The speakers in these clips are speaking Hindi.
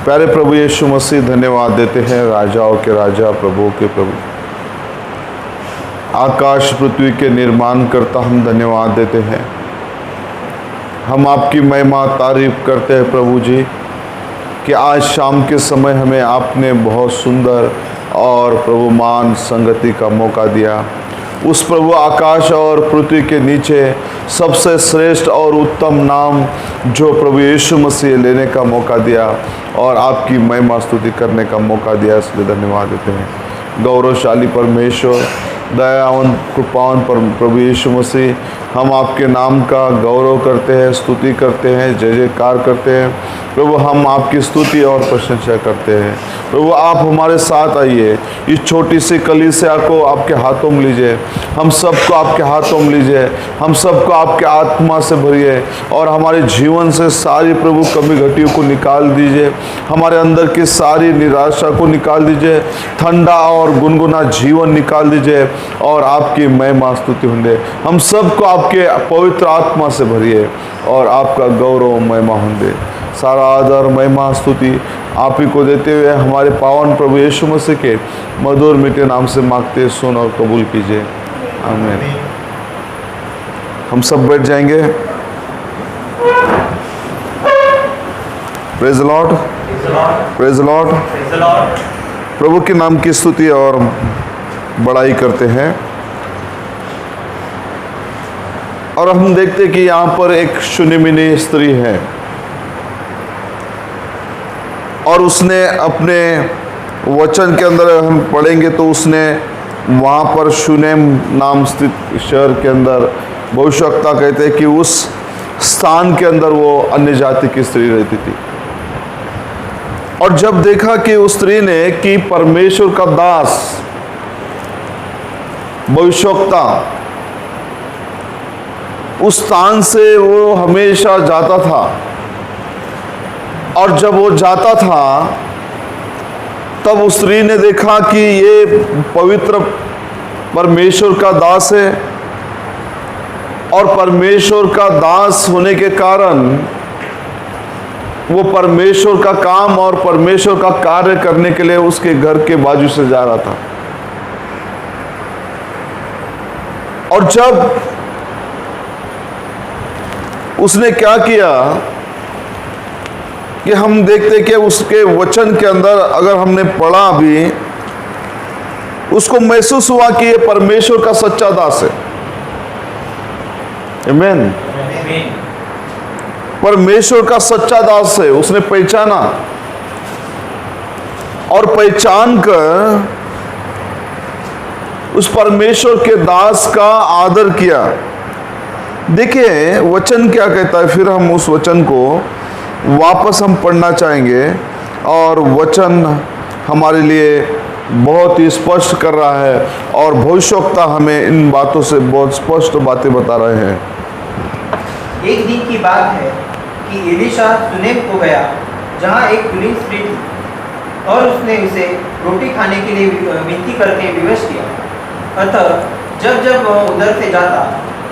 प्यारे प्रभु यीशु मसीह, धन्यवाद देते हैं, राजाओं के राजा, प्रभुओं के प्रभु, आकाश पृथ्वी के निर्माण करता, हम धन्यवाद देते हैं। हम आपकी महिमा तारीफ करते हैं प्रभु जी कि आज शाम के समय हमें आपने बहुत सुंदर और प्रभु मान संगति का मौका दिया। उस प्रभु आकाश और पृथ्वी के नीचे सबसे श्रेष्ठ और उत्तम नाम जो प्रभु यीशु मसीह लेने का मौका दिया और आपकी महिमा स्तुति करने का मौका दिया, इसलिए धन्यवाद देते हैं। गौरवशाली परमेश्वर, दयावान कृपावान प्रभु यीशु मसीह, हम आपके नाम का गौरव करते हैं, स्तुति करते हैं, जय जयकार करते हैं प्रभु। हम आपकी स्तुति और प्रशंसा करते हैं प्रभु। आप हमारे साथ आइए, इस छोटी सी कलीसिया को आपके हाथों में लीजिए, हम सबको आपके हाथों में लीजिए, हम सबको आपके आत्मा से भरिए और हमारे जीवन से सारी प्रभु कमी घटियों को निकाल दीजिए, हमारे अंदर की सारी निराशा को निकाल दीजिए, ठंडा और गुनगुना जीवन निकाल दीजिए और आपकी महिमा स्तुति होंगे। हम सबको आपके पवित्र आत्मा से भरिए और आपका गौरव महिमा होंगे। सारा आदर महिमा स्तुति आप ही को देते हुए हमारे पावन प्रभु यीशु मसीह के मधुर मीठे नाम से मांगते, सुन और कबूल कीजिए, आमीन। हम सब बैठ जाएंगे। Praise the lord, praise the lord. प्रभु के नाम की स्तुति और बड़ाई करते हैं। और हम देखते कि यहाँ पर एक शुनिमिनी स्त्री है और उसने अपने वचन के अंदर हम पढ़ेंगे तो उसने वहाँ पर शुनेम नाम स्थित शहर के अंदर भविष्यवक्ता कहते हैं कि उस स्थान के अंदर वो अन्य जाति की स्त्री रहती थी। और जब देखा कि उस स्त्री ने कि परमेश्वर का दास भविष्यवक्ता उस स्थान से वो हमेशा जाता था और जब वो जाता था तब उस स्त्री ने देखा कि ये पवित्र परमेश्वर का दास है और परमेश्वर का दास होने के कारण वो परमेश्वर का काम और परमेश्वर का कार्य करने के लिए उसके घर के बाजू से जा रहा था। और जब उसने क्या किया कि हम देखते कि उसके वचन के अंदर अगर हमने पढ़ा भी, उसको महसूस हुआ कि ये परमेश्वर का सच्चा दास है। आमीन। परमेश्वर का सच्चा दास है, उसने पहचाना और पहचान कर उस परमेश्वर के दास का आदर किया। देखिए वचन क्या कहता है, फिर हम उस वचन को वापस हम पढ़ना चाहेंगे और वचन हमारे लिए बहुत ही स्पष्ट कर रहा है और भविष्यवक्ता हमें इन बातों से बहुत स्पष्ट बातें बता रहे हैं। एक दिन की बात है कि एलीशा सुनेम को गया जहाँ एक कुलीन स्त्री थी और उसने उसे रोटी खाने के लिए विनती करके विवश किया। अतः जब जब वह उधर से जाता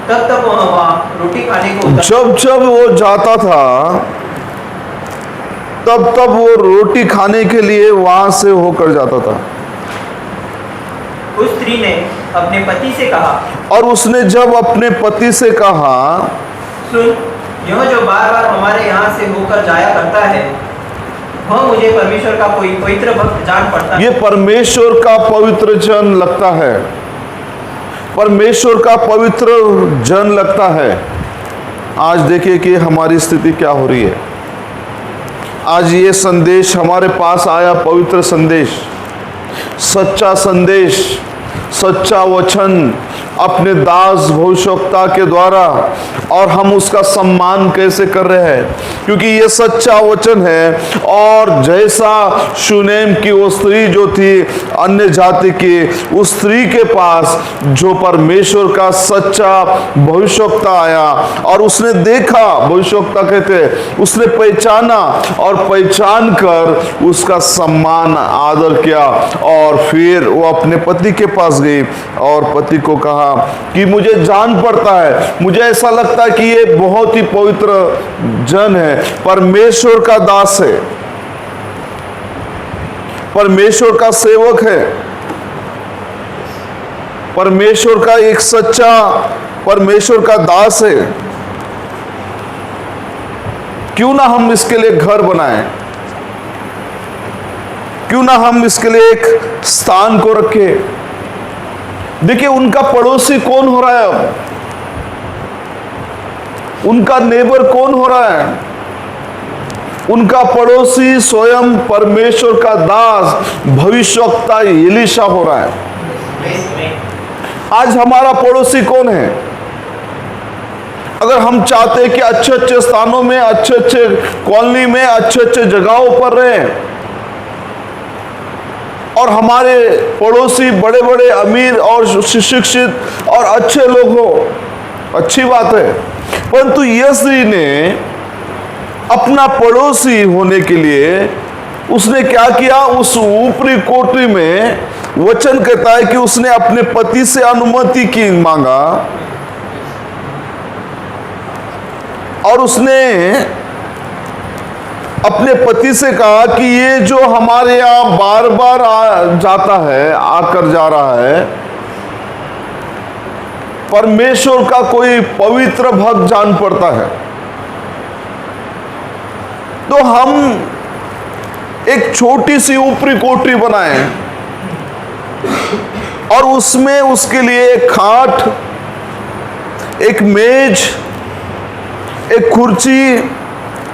तब तब वहाँ रोटी खाने को जब वो जाता था तब वो रोटी खाने के लिए वहां से होकर जाता था। उस स्त्री ने अपने पति से कहा, और उसने जब अपने पति से कहा, सुन, यह जो बार बार हमारे यहाँ से होकर जाया करता है वह मुझे परमेश्वर का कोई पवित्र भक्त जान पड़ता है। ये परमेश्वर का पवित्र जन लगता है, परमेश्वर का पवित्र जन लगता है। आज देखिए कि हमारी स्थिति क्या हो रही है। आज ये संदेश हमारे पास आया, पवित्र संदेश, सच्चा संदेश, सच्चा वचन अपने दास भविष्यवक्ता के द्वारा, और हम उसका सम्मान कैसे कर रहे हैं क्योंकि ये सच्चा वचन है। और जैसा शुनेम की वो स्त्री जो थी अन्य जाति की, उस स्त्री के पास जो परमेश्वर का सच्चा भविष्यवक्ता आया और उसने देखा, भविष्यवक्ता कहते उसने पहचाना और पहचान कर उसका सम्मान आदर किया और फिर वो अपने पति के पास गई और पति को कहा कि मुझे जान पड़ता है, मुझे ऐसा लगता है कि ये बहुत ही पवित्र जन है, परमेश्वर का दास है। परमेश्वर का सेवक है, परमेश्वर का एक सच्चा परमेश्वर का दास है। क्यों ना हम इसके लिए घर बनाएं, क्यों ना हम इसके लिए एक स्थान को रखें। देखिए उनका पड़ोसी कौन हो रहा है, अब उनका नेबर कौन हो रहा है? उनका पड़ोसी स्वयं परमेश्वर का दास भविष्यवक्ता एलीशा हो रहा है। आज हमारा पड़ोसी कौन है? अगर हम चाहते हैं कि अच्छे अच्छे स्थानों में, अच्छे अच्छे कॉलोनी में, अच्छे अच्छे जगहों पर रहें और हमारे पड़ोसी बड़े बड़े अमीर और सुशिक्षित और अच्छे लोग हो, अच्छी बात है। परंतु यीशु ने अपना पड़ोसी होने के लिए उसने क्या किया? उस ऊपरी कोठरी में वचन कहता है कि उसने अपने पति से अनुमति की मांगा और उसने अपने पति से कहा कि ये जो हमारे यहां बार बार जाता है, आकर जा रहा है, परमेश्वर का कोई पवित्र भक्त जान पड़ता है। तो हम एक छोटी सी ऊपरी कोठरी बनाएं और उसमें उसके लिए एक खाट, एक मेज, एक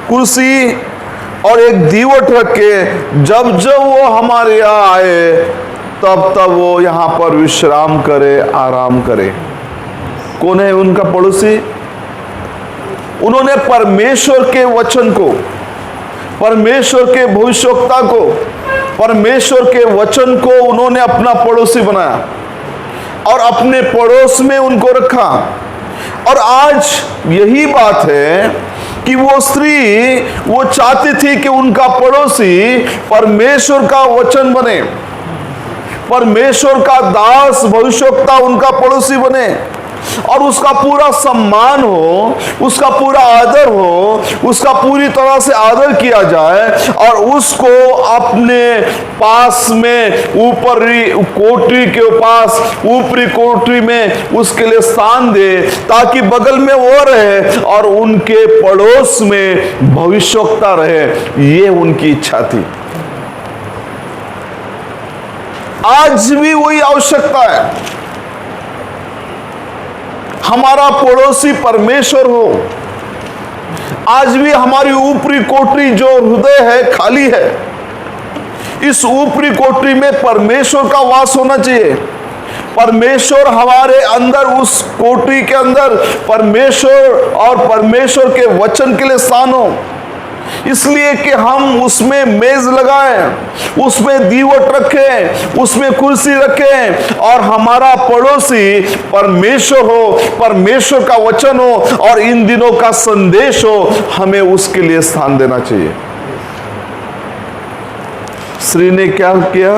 कुर्सी और एक दीवट रख के जब जब वो हमारे यहाँ आए तब तब वो यहाँ पर विश्राम करे, आराम करे। कौन है उनका पड़ोसी? उन्होंने परमेश्वर के वचन को, परमेश्वर के भविष्यवक्ता को, परमेश्वर के वचन को उन्होंने अपना पड़ोसी बनाया और अपने पड़ोस में उनको रखा। और आज यही बात है कि वो स्त्री वो चाहती थी कि उनका पड़ोसी परमेश्वर का वचन बने, परमेश्वर का दास भविष्यवक्ता उनका पड़ोसी बने और उसका पूरा सम्मान हो, उसका पूरा आदर हो, उसका पूरी तरह से आदर किया जाए और उसको अपने पास में ऊपरी कोठरी के पास, ऊपरी कोठरी में उसके लिए स्थान दे ताकि बगल में वो रहे और उनके पड़ोस में भविष्यवक्ता रहे। ये उनकी इच्छा थी। आज भी वही आवश्यकता है। हमारा पड़ोसी परमेश्वर हो। आज भी हमारी ऊपरी कोठरी जो हृदय है खाली है। इस ऊपरी कोठरी में परमेश्वर का वास होना चाहिए। परमेश्वर हमारे अंदर, उस कोठरी के अंदर परमेश्वर और परमेश्वर के वचन के लिए स्थान हो, इसलिए कि हम उसमें मेज लगाएं, उसमें दीवट रखें, उसमें कुर्सी रखें और हमारा पड़ोसी परमेश्वर हो, परमेश्वर का वचन हो और इन दिनों का संदेश हो। हमें उसके लिए स्थान देना चाहिए। स्त्री ने क्या किया?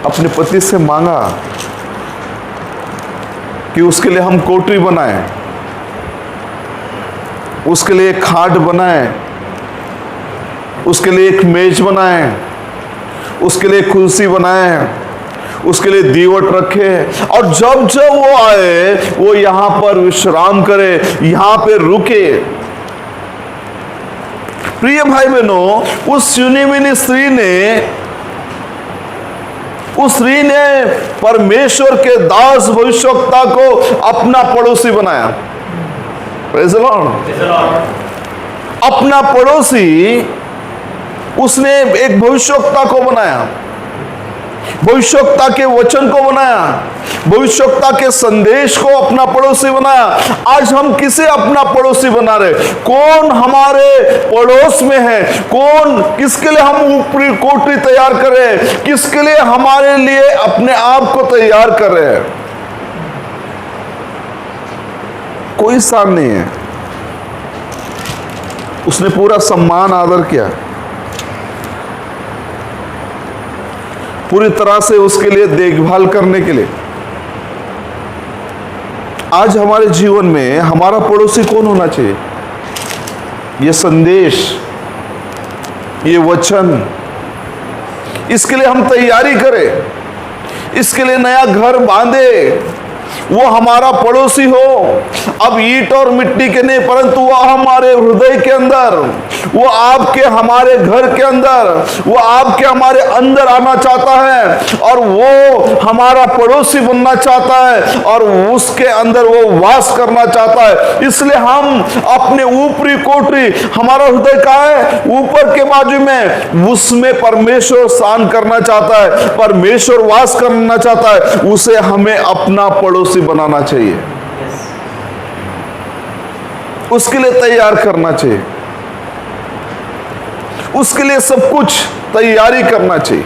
अपने पति से मांगा कि उसके लिए हम कोठरी बनाएं, उसके लिए एक खाट बनाएं, उसके लिए एक मेज बनाएं, उसके लिए कुर्सी बनाएं, उसके लिए दीवट रखे और जब जब वो आए वो यहां पर विश्राम करे, यहां पे रुके। प्रिय भाई बहनों, उस सुनेमिनी स्त्री ने परमेश्वर के दास भविष्यवक्ता को अपना पड़ोसी बनाया। Praise the Lord. अपना पड़ोसी उसने एक भविष्यवक्ता को बनाया, भविष्यवक्ता के वचन को बनाया, भविष्यवक्ता के संदेश को अपना पड़ोसी बनाया। आज हम किसे अपना पड़ोसी बना रहे? कौन हमारे पड़ोस में है? कौन, किसके लिए हम ऊपरी कोठरी तैयार कर रहे हैं? किसके लिए हमारे लिए अपने आप को तैयार कर रहे हैं? कोई स्थान नहीं है। उसने पूरा सम्मान आदर किया, पूरी तरह से उसके लिए देखभाल करने के लिए। आज हमारे जीवन में हमारा पड़ोसी कौन होना चाहिए? ये संदेश, ये वचन, इसके लिए हम तैयारी करें, इसके लिए नया घर बांधे। वो हमारा पड़ोसी हो, अब ईंट और मिट्टी के नहीं, परंतु वो हमारे हृदय के अंदर, वो आपके हमारे घर के अंदर, वो आपके हमारे अंदर आना चाहता है और वो हमारा पड़ोसी बनना चाहता है और उसके अंदर वो वास करना चाहता है। इसलिए हम अपने ऊपरी कोठरी, हमारा हृदय का है ऊपर के बाजू में, उसमें परमेश्वर स्थान करना चाहता है, परमेश्वर वास करना चाहता है। उसे हमें अपना पड़ोसी बनाना चाहिए, उसके लिए तैयार करना चाहिए, उसके लिए सब कुछ तैयारी करना चाहिए।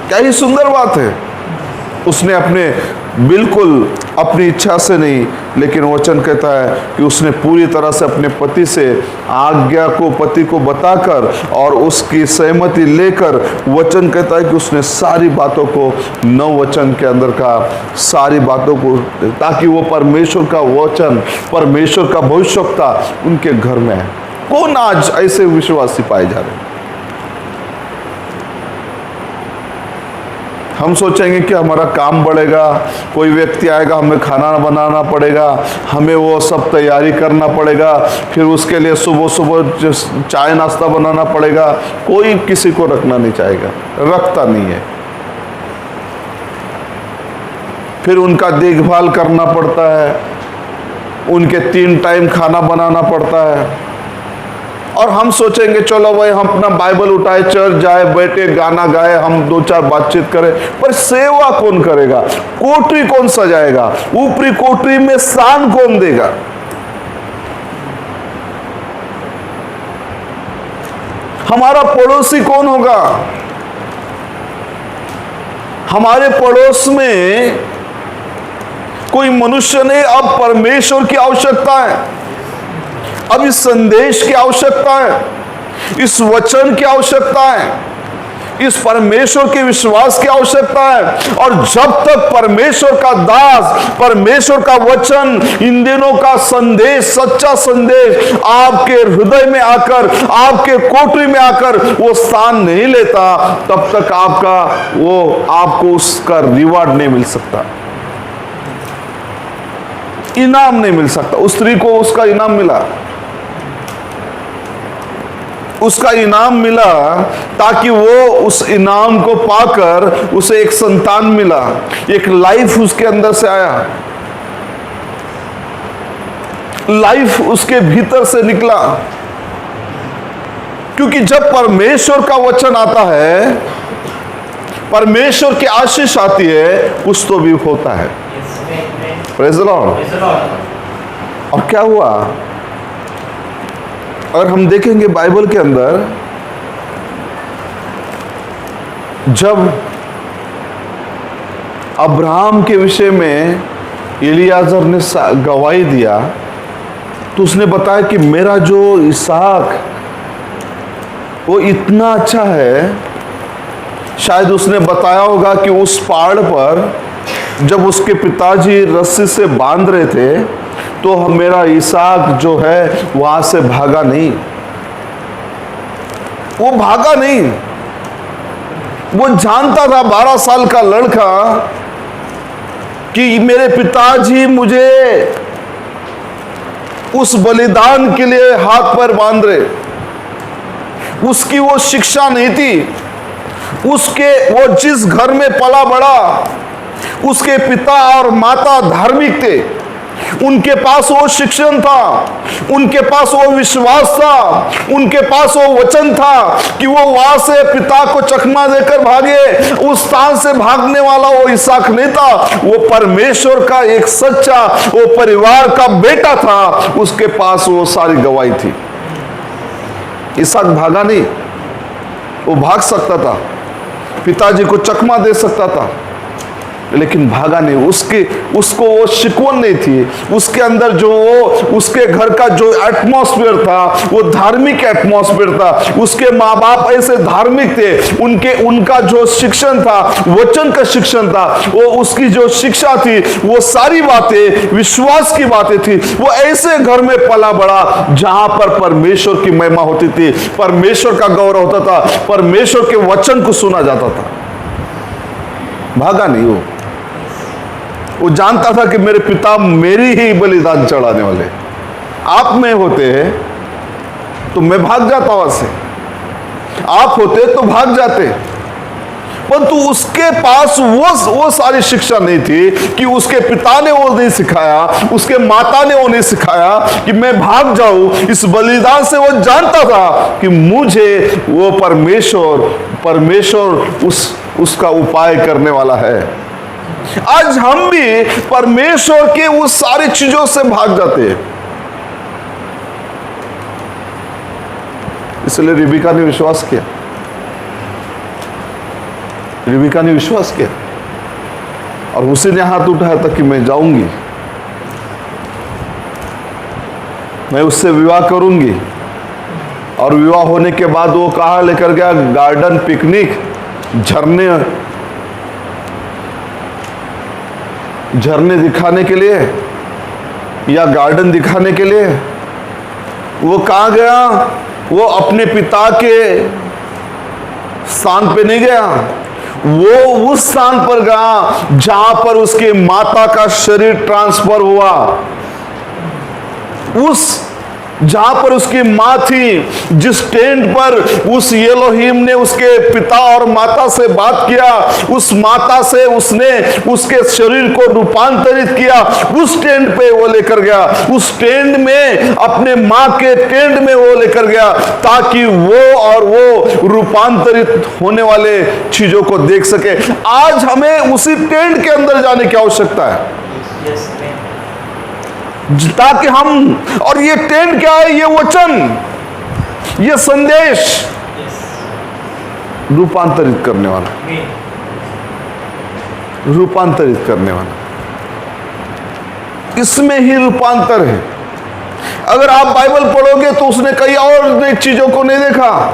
क्या ही सुंदर बात है। उसने अपने बिल्कुल अपनी इच्छा से नहीं, लेकिन वचन कहता है कि उसने पूरी तरह से अपने पति से आज्ञा को पति को बताकर और उसकी सहमति लेकर, वचन कहता है कि उसने सारी बातों को नव वचन के अंदर का सारी बातों को, ताकि वो परमेश्वर का वचन, परमेश्वर का भविष्यवक्ता उनके घर में है। कौन आज ऐसे विश्वासी पाए जा रहे हैं? हम सोचेंगे कि हमारा काम बढ़ेगा, कोई व्यक्ति आएगा, हमें खाना बनाना पड़ेगा, हमें वो सब तैयारी करना पड़ेगा, फिर उसके लिए सुबह सुबह चाय नाश्ता बनाना पड़ेगा। कोई किसी को रखना नहीं चाहेगा, रखता नहीं है। फिर उनका देखभाल करना पड़ता है, उनके 3 टाइम खाना बनाना पड़ता है। और हम सोचेंगे चलो भाई हम अपना बाइबल उठाए, चर्च जाए, बैठे, गाना गाए, हम 2-4 बातचीत करें, पर सेवा कौन करेगा? कोठरी कौन सजाएगा? ऊपरी कोठरी में स्थान कौन देगा? हमारा पड़ोसी कौन होगा? हमारे पड़ोस में कोई मनुष्य नहीं, अब परमेश्वर की आवश्यकता है, अब इस संदेश की आवश्यकता है, इस वचन की आवश्यकता है, इस परमेश्वर के विश्वास की आवश्यकता है। और जब तक परमेश्वर का दास, परमेश्वर का वचन, इन दिनों का संदेश, सच्चा संदेश आपके हृदय में आकर, आपके कोठरी में आकर वो स्थान नहीं लेता, तब तक आपको उसका रिवार्ड नहीं मिल सकता, इनाम नहीं मिल सकता। उस स्त्री को उसका इनाम मिला, उसका इनाम मिला ताकि वो उस इनाम को पाकर उसे एक संतान मिला, एक लाइफ उसके अंदर से आया, लाइफ उसके भीतर से निकला। क्योंकि जब परमेश्वर का वचन आता है, परमेश्वर की आशीष आती है, कुछ तो भी होता है। Praise the Lord. और क्या हुआ? और हम देखेंगे बाइबल के अंदर, जब अब्राहम के विषय में एलियाजर ने गवाही दिया, तो उसने बताया कि मेरा जो इसहाक वो इतना अच्छा है। शायद उसने बताया होगा कि उस पहाड़ पर जब उसके पिताजी रस्सी से बांध रहे थे, तो मेरा इसहाक जो है वहां से भागा नहीं, वो भागा नहीं। वो जानता था, 12 साल का लड़का, कि मेरे पिताजी मुझे उस बलिदान के लिए हाथ पैर बांध रहे। उसकी वो शिक्षा नहीं थी, वो जिस घर में पला बड़ा, उसके पिता और माता धार्मिक थे, उनके पास वो शिक्षण था, उनके पास वो विश्वास था, उनके पास वो वचन था कि वो वहां से पिता को चकमा देकर भागे। उस स्थान से भागने वाला वो इसहाक नहीं था, वो परमेश्वर का एक सच्चा, वो परिवार का बेटा था। उसके पास वो सारी गवाही थी। इसहाक भागा नहीं, वो भाग सकता था, पिताजी को चकमा दे सकता था, लेकिन भागा नहीं। उसको वो शिकवन नहीं थी। उसके अंदर जो उसके घर का जो एटमॉस्फेयर था वो धार्मिक एटमॉस्फेयर था। उसके माँ बाप ऐसे धार्मिक थे, उनका जो शिक्षण था, वचन का शिक्षण था, वो उसकी जो शिक्षा थी, वो सारी बातें विश्वास की बातें थी। वो ऐसे घर में पला बड़ा जहां पर परमेश्वर की महिमा होती थी, परमेश्वर का गौरव होता था, परमेश्वर के वचन को सुना जाता था। भागा नहीं। वो जानता था कि मेरे पिता मेरी ही बलिदान चढ़ाने वाले। आप में होते हैं तो मैं भाग जाता वहां से, आप होते तो भाग जाते, परंतु उसके पास वो सारी शिक्षा नहीं थी कि उसके पिता ने वो नहीं सिखाया, उसके माता ने वो नहीं सिखाया कि मैं भाग जाऊं इस बलिदान से। वो जानता था कि मुझे वो परमेश्वर उसका उपाय करने वाला है। आज हम भी परमेश्वर के उस सारी चीजों से भाग जाते हैं। इसलिए रिबिका ने विश्वास किया, रिबिका ने विश्वास किया और उसी ने हाथ उठाया था कि मैं जाऊंगी, मैं उससे विवाह करूंगी। और विवाह होने के बाद वो कहाँ लेकर गया? गार्डन, पिकनिक, झरने दिखाने के लिए या गार्डन दिखाने के लिए। वो कहाँ गया? वो अपने पिता के स्थान पे नहीं गया, वो उस स्थान पर गया जहां पर उसके माता का शरीर ट्रांसफर हुआ। जहां पर उसकी मां थी, जिस टेंट पर उस एलोहिम ने उसके पिता और माता से बात किया, उस माता से उसने उसके शरीर को रूपांतरित किया, उस टेंट पे वो लेकर गया। उस टेंट में, अपने मां के टेंट में वो लेकर गया ताकि वो रूपांतरित होने वाले चीजों को देख सके। आज हमें उसी टेंट के अंदर जाने की आवश्यकता है ताकि हम, और ये टेंट क्या है? ये वचन, ये संदेश रूपांतरित करने वाला, रूपांतरित करने वाला, इसमें ही रूपांतर है। अगर आप बाइबल पढ़ोगे तो उसने कई और चीजों को नहीं देखा।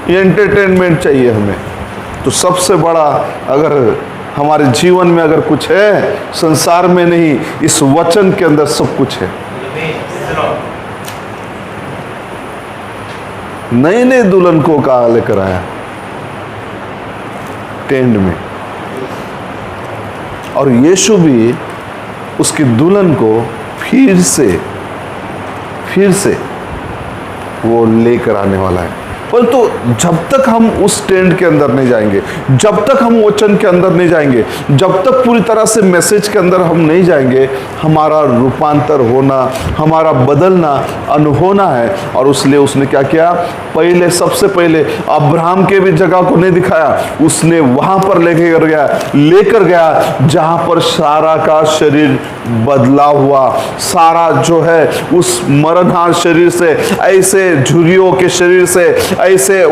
ये एंटरटेनमेंट चाहिए हमें, तो सबसे बड़ा अगर हमारे जीवन में अगर कुछ है, संसार में नहीं, इस वचन के अंदर सब कुछ है। नए नए दुल्हन को कहा लेकर आया टेंट में, और यीशु भी उसकी दुल्हन को फिर से वो लेकर आने वाला है। परंतु जब तक हम उस टेंट के अंदर नहीं जाएंगे, जब तक हम वचन के अंदर नहीं जाएंगे, जब तक पूरी तरह से मैसेज के अंदर हम नहीं जाएंगे, हमारा रूपांतर होना, हमारा बदलना अनहोना है। और इसलिए उसने क्या किया? सबसे पहले अब्राहम के भी जगह को नहीं दिखाया, उसने वहां पर लेकर गया जहां पर सारा का शरीर बदला हुआ। सारा जो है उस मरणहार शरीर से, ऐसे झुर्रियों के शरीर से, ऐसे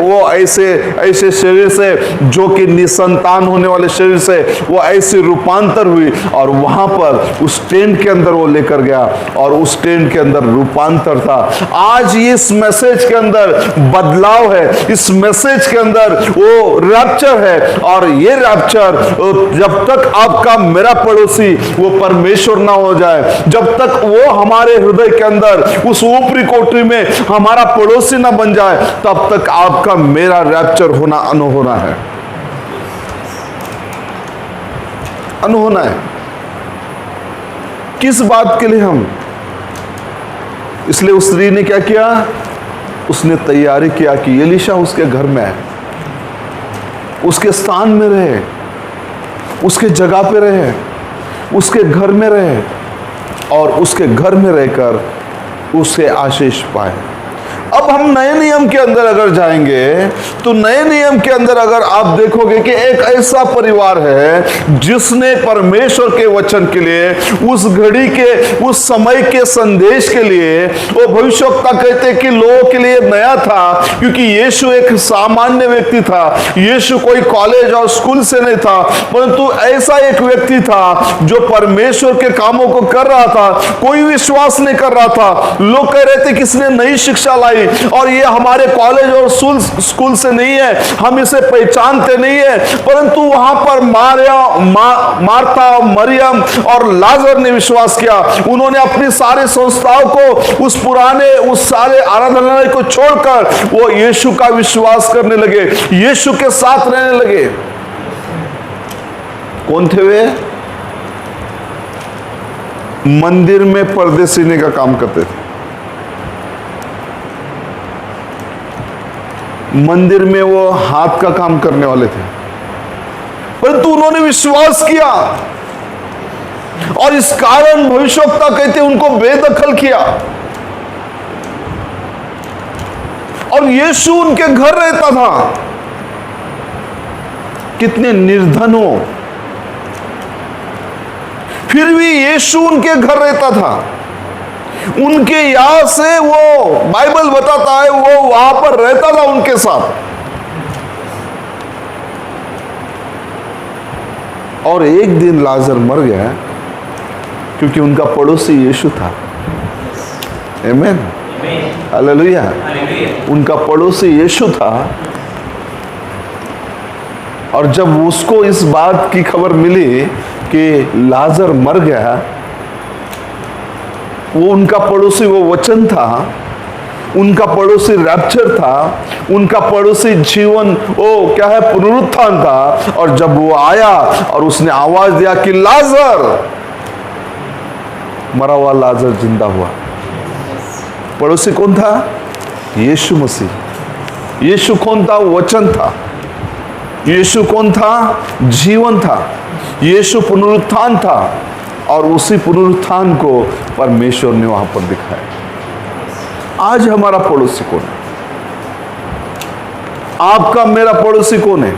शरीर से जो कि निसंतान होने वाले शरीर से वो ऐसे रूपांतर हुई। और वहां पर उस टेंट के अंदर वो लेकर गया और उस टेंट के अंदर रूपांतर था। आज इस मैसेज के अंदर बदलाव है, इस मैसेज के अंदर वो रैप्चर है। और ये रैप्चर जब तक आपका मेरा पड़ोसी वो परमेश्वर ना हो जाए, जब तक वो हमारे हृदय के अंदर उस ऊपरी कोठरी में हमारा पड़ोसी ना बन जाए, तब तक आपका मेरा रैप्चर होना अनहोना है, अनहोना है। किस बात के लिए हम? इसलिए उस स्त्री ने क्या किया? उसने तैयारी किया कि एलीशा उसके घर में है, उसके स्थान में रहे, उसके जगह पे रहे, उसके घर में रहे और उसके घर में रहकर उसे आशीष पाए। अब हम नए नियम के अंदर अगर जाएंगे तो नए नियम के अंदर अगर आप देखोगे कि एक ऐसा परिवार है जिसने परमेश्वर के वचन के लिए, उस घड़ी के, उस समय के संदेश के लिए, वो भविष्यवक्ता कहते कि लोगों के लिए नया था, क्योंकि यीशु एक सामान्य व्यक्ति था, यीशु कोई कॉलेज और स्कूल से नहीं था, परंतु ऐसा एक व्यक्ति था जो परमेश्वर के कामों को कर रहा था। कोई विश्वास नहीं कर रहा था। लोग कह रहे थे किसने नई शिक्षा लाई और ये हमारे कॉलेज और स्कूल से नहीं है, हम इसे पहचानते नहीं है, परंतु वहां पर मार्था, मरियम और लाजर ने विश्वास किया। उन्होंने अपनी सारी संस्थाओं को, उस सारे आराधनालय को छोड़कर वो यीशु का विश्वास करने लगे, यीशु के साथ रहने लगे। कौन थे वे? मंदिर में पर्दे सीने का काम करते थे, मंदिर में वो हाथ का काम करने वाले थे, परंतु उन्होंने विश्वास किया और इस कारण भविष्यवक्ता कहते उनको बेदखल किया और यीशु उनके घर रहता था। कितने निर्धन हो, फिर भी यीशु उनके घर रहता था। उनके यहां से वो, बाइबल बताता है, वो वहां पर रहता था उनके साथ। और एक दिन लाजर मर गया क्योंकि उनका पड़ोसी यीशु था। आमीन, हालेलुया। उनका पड़ोसी यीशु था और जब उसको इस बात की खबर मिली कि लाजर मर गया, वो उनका पड़ोसी, वो वचन था, उनका पड़ोसी रैप्चर था, उनका पड़ोसी जीवन, वो क्या है, पुनरुत्थान था। और जब वो आया और उसने आवाज दिया कि लाजर, मरा हुआ लाजर जिंदा हुआ। पड़ोसी कौन था? यीशु मसीह। यीशु कौन था? वचन था। यीशु कौन था? जीवन था। यीशु पुनरुत्थान था और उसी पुनरुत्थान को परमेश्वर ने वहां पर दिखाया। आज हमारा पड़ोसी कौन है? आपका मेरा पड़ोसी कौन है?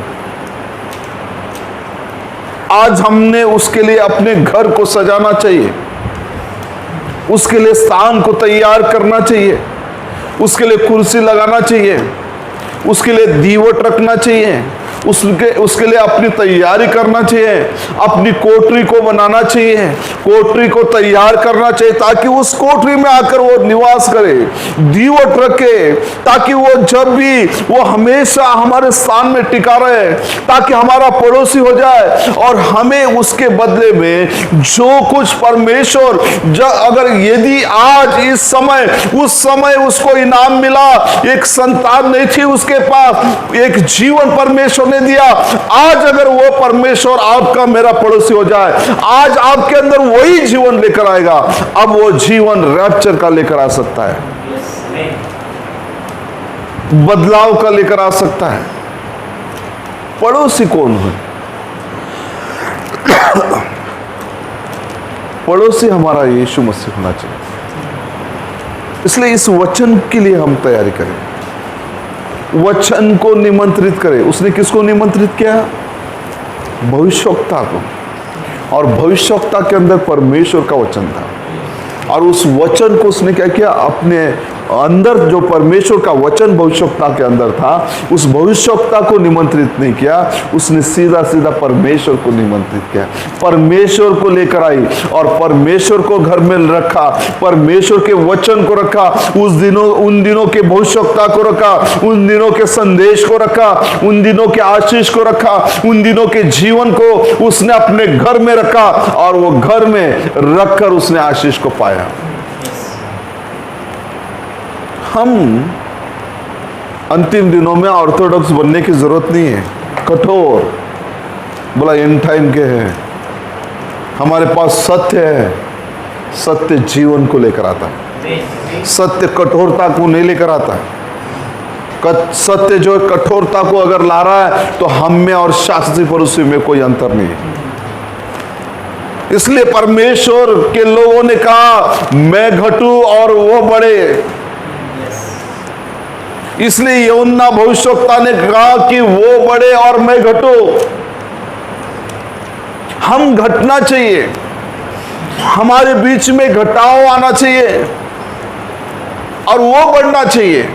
आज हमने उसके लिए अपने घर को सजाना चाहिए, उसके लिए स्थान को तैयार करना चाहिए, उसके लिए कुर्सी लगाना चाहिए, उसके लिए दीवट रखना चाहिए, उसके लिए अपनी तैयारी करना चाहिए, अपनी कोठरी को बनाना चाहिए, कोठरी को तैयार करना चाहिए ताकि उस कोठरी में आकर वो निवास करे, दीवट रखे ताकि वो जब भी, वो हमेशा हमारे स्थान में टिका रहे, ताकि हमारा पड़ोसी हो जाए और हमें उसके बदले में जो कुछ परमेश्वर, अगर यदि आज इस समय, उस समय उसको इनाम मिला, एक संतान नहीं थी उसके पास, एक जीवन परमेश्वर ने दिया, आज अगर वो परमेश्वर आपका मेरा पड़ोसी हो जाए, आज आपके अंदर वही जीवन लेकर आएगा। अब वो जीवन रैप्चर का लेकर आ सकता है, बदलाव का लेकर आ सकता है। पड़ोसी कौन है? पड़ोसी हमारा यीशु मसीह होना चाहिए। इसलिए इस वचन के लिए हम तैयारी करें, वचन को निमंत्रित करें। उसने किसको निमंत्रित किया? भविष्यवक्ता को। और भविष्यवक्ता के अंदर परमेश्वर का वचन था और उस वचन को उसने क्या किया? अपने अंदर जो परमेश्वर का वचन भविष्यवक्ता के अंदर था, उस भविष्यवक्ता को निमंत्रित नहीं किया, उसने सीधा सीधा परमेश्वर को निमंत्रित किया। परमेश्वर को लेकर आई और परमेश्वर को घर में रखा, परमेश्वर के वचन को रखा, उन दिनों के भविष्यवक्ता को रखा, उन दिनों के संदेश को रखा, उन दिनों के आशीष को रखा, उन दिनों के जीवन को उसने अपने घर में रखा और वो घर में रखकर उसने आशीष को पाया। हम अंतिम दिनों में ऑर्थोडॉक्स बनने की जरूरत नहीं है, कठोर, बोला एंड टाइम के हैं, हमारे पास सत्य है, सत्य जीवन को लेकर आता है, सत्य कठोरता को नहीं लेकर आता है। सत्य जो कठोरता को अगर ला रहा है तो हम में और शास्त्री पड़ोसी में कोई अंतर नहीं है। इसलिए परमेश्वर के लोगों ने कहा मैं घटूं और वो बढ़े। इसलिए यूहन्ना भविष्यवक्ता ने कहा कि वो बढ़े और मैं घटूं। हम घटना चाहिए, हमारे बीच में घटाव आना चाहिए और वो बढ़ना चाहिए।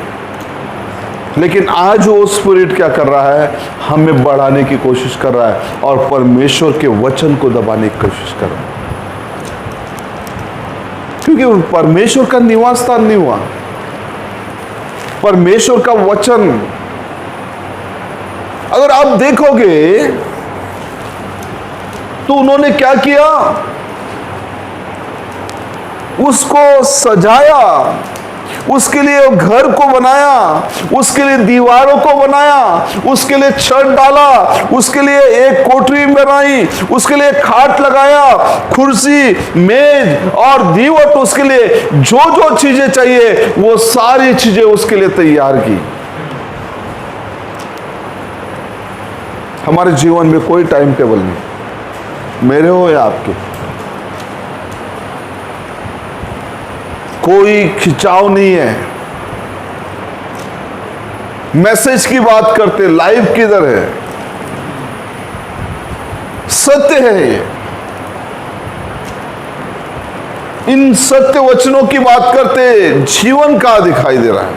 लेकिन आज वो स्पिरिट क्या कर रहा है, हमें बढ़ाने की कोशिश कर रहा है और परमेश्वर के वचन को दबाने की कोशिश कर रहा है, क्योंकि परमेश्वर का निवास स्थान नहीं हुआ। परमेश्वर का वचन अगर आप देखोगे तो उन्होंने क्या किया, उसको सजाया, उसके लिए घर को बनाया, उसके लिए दीवारों को बनाया, उसके लिए छत डाला, उसके लिए एक कोठरी बनाई, उसके लिए खाट लगाया, कुर्सी, मेज और दीवट, उसके लिए जो जो चीजें चाहिए वो सारी चीजें उसके लिए तैयार की। हमारे जीवन में कोई टाइम टेबल नहीं, मेरे हो या आपके, कोई खिंचाव नहीं है। मैसेज की बात करते, लाइव किधर है, सत्य है ये। इन सत्य वचनों की बात करते, जीवन का दिखाई दे रहा है।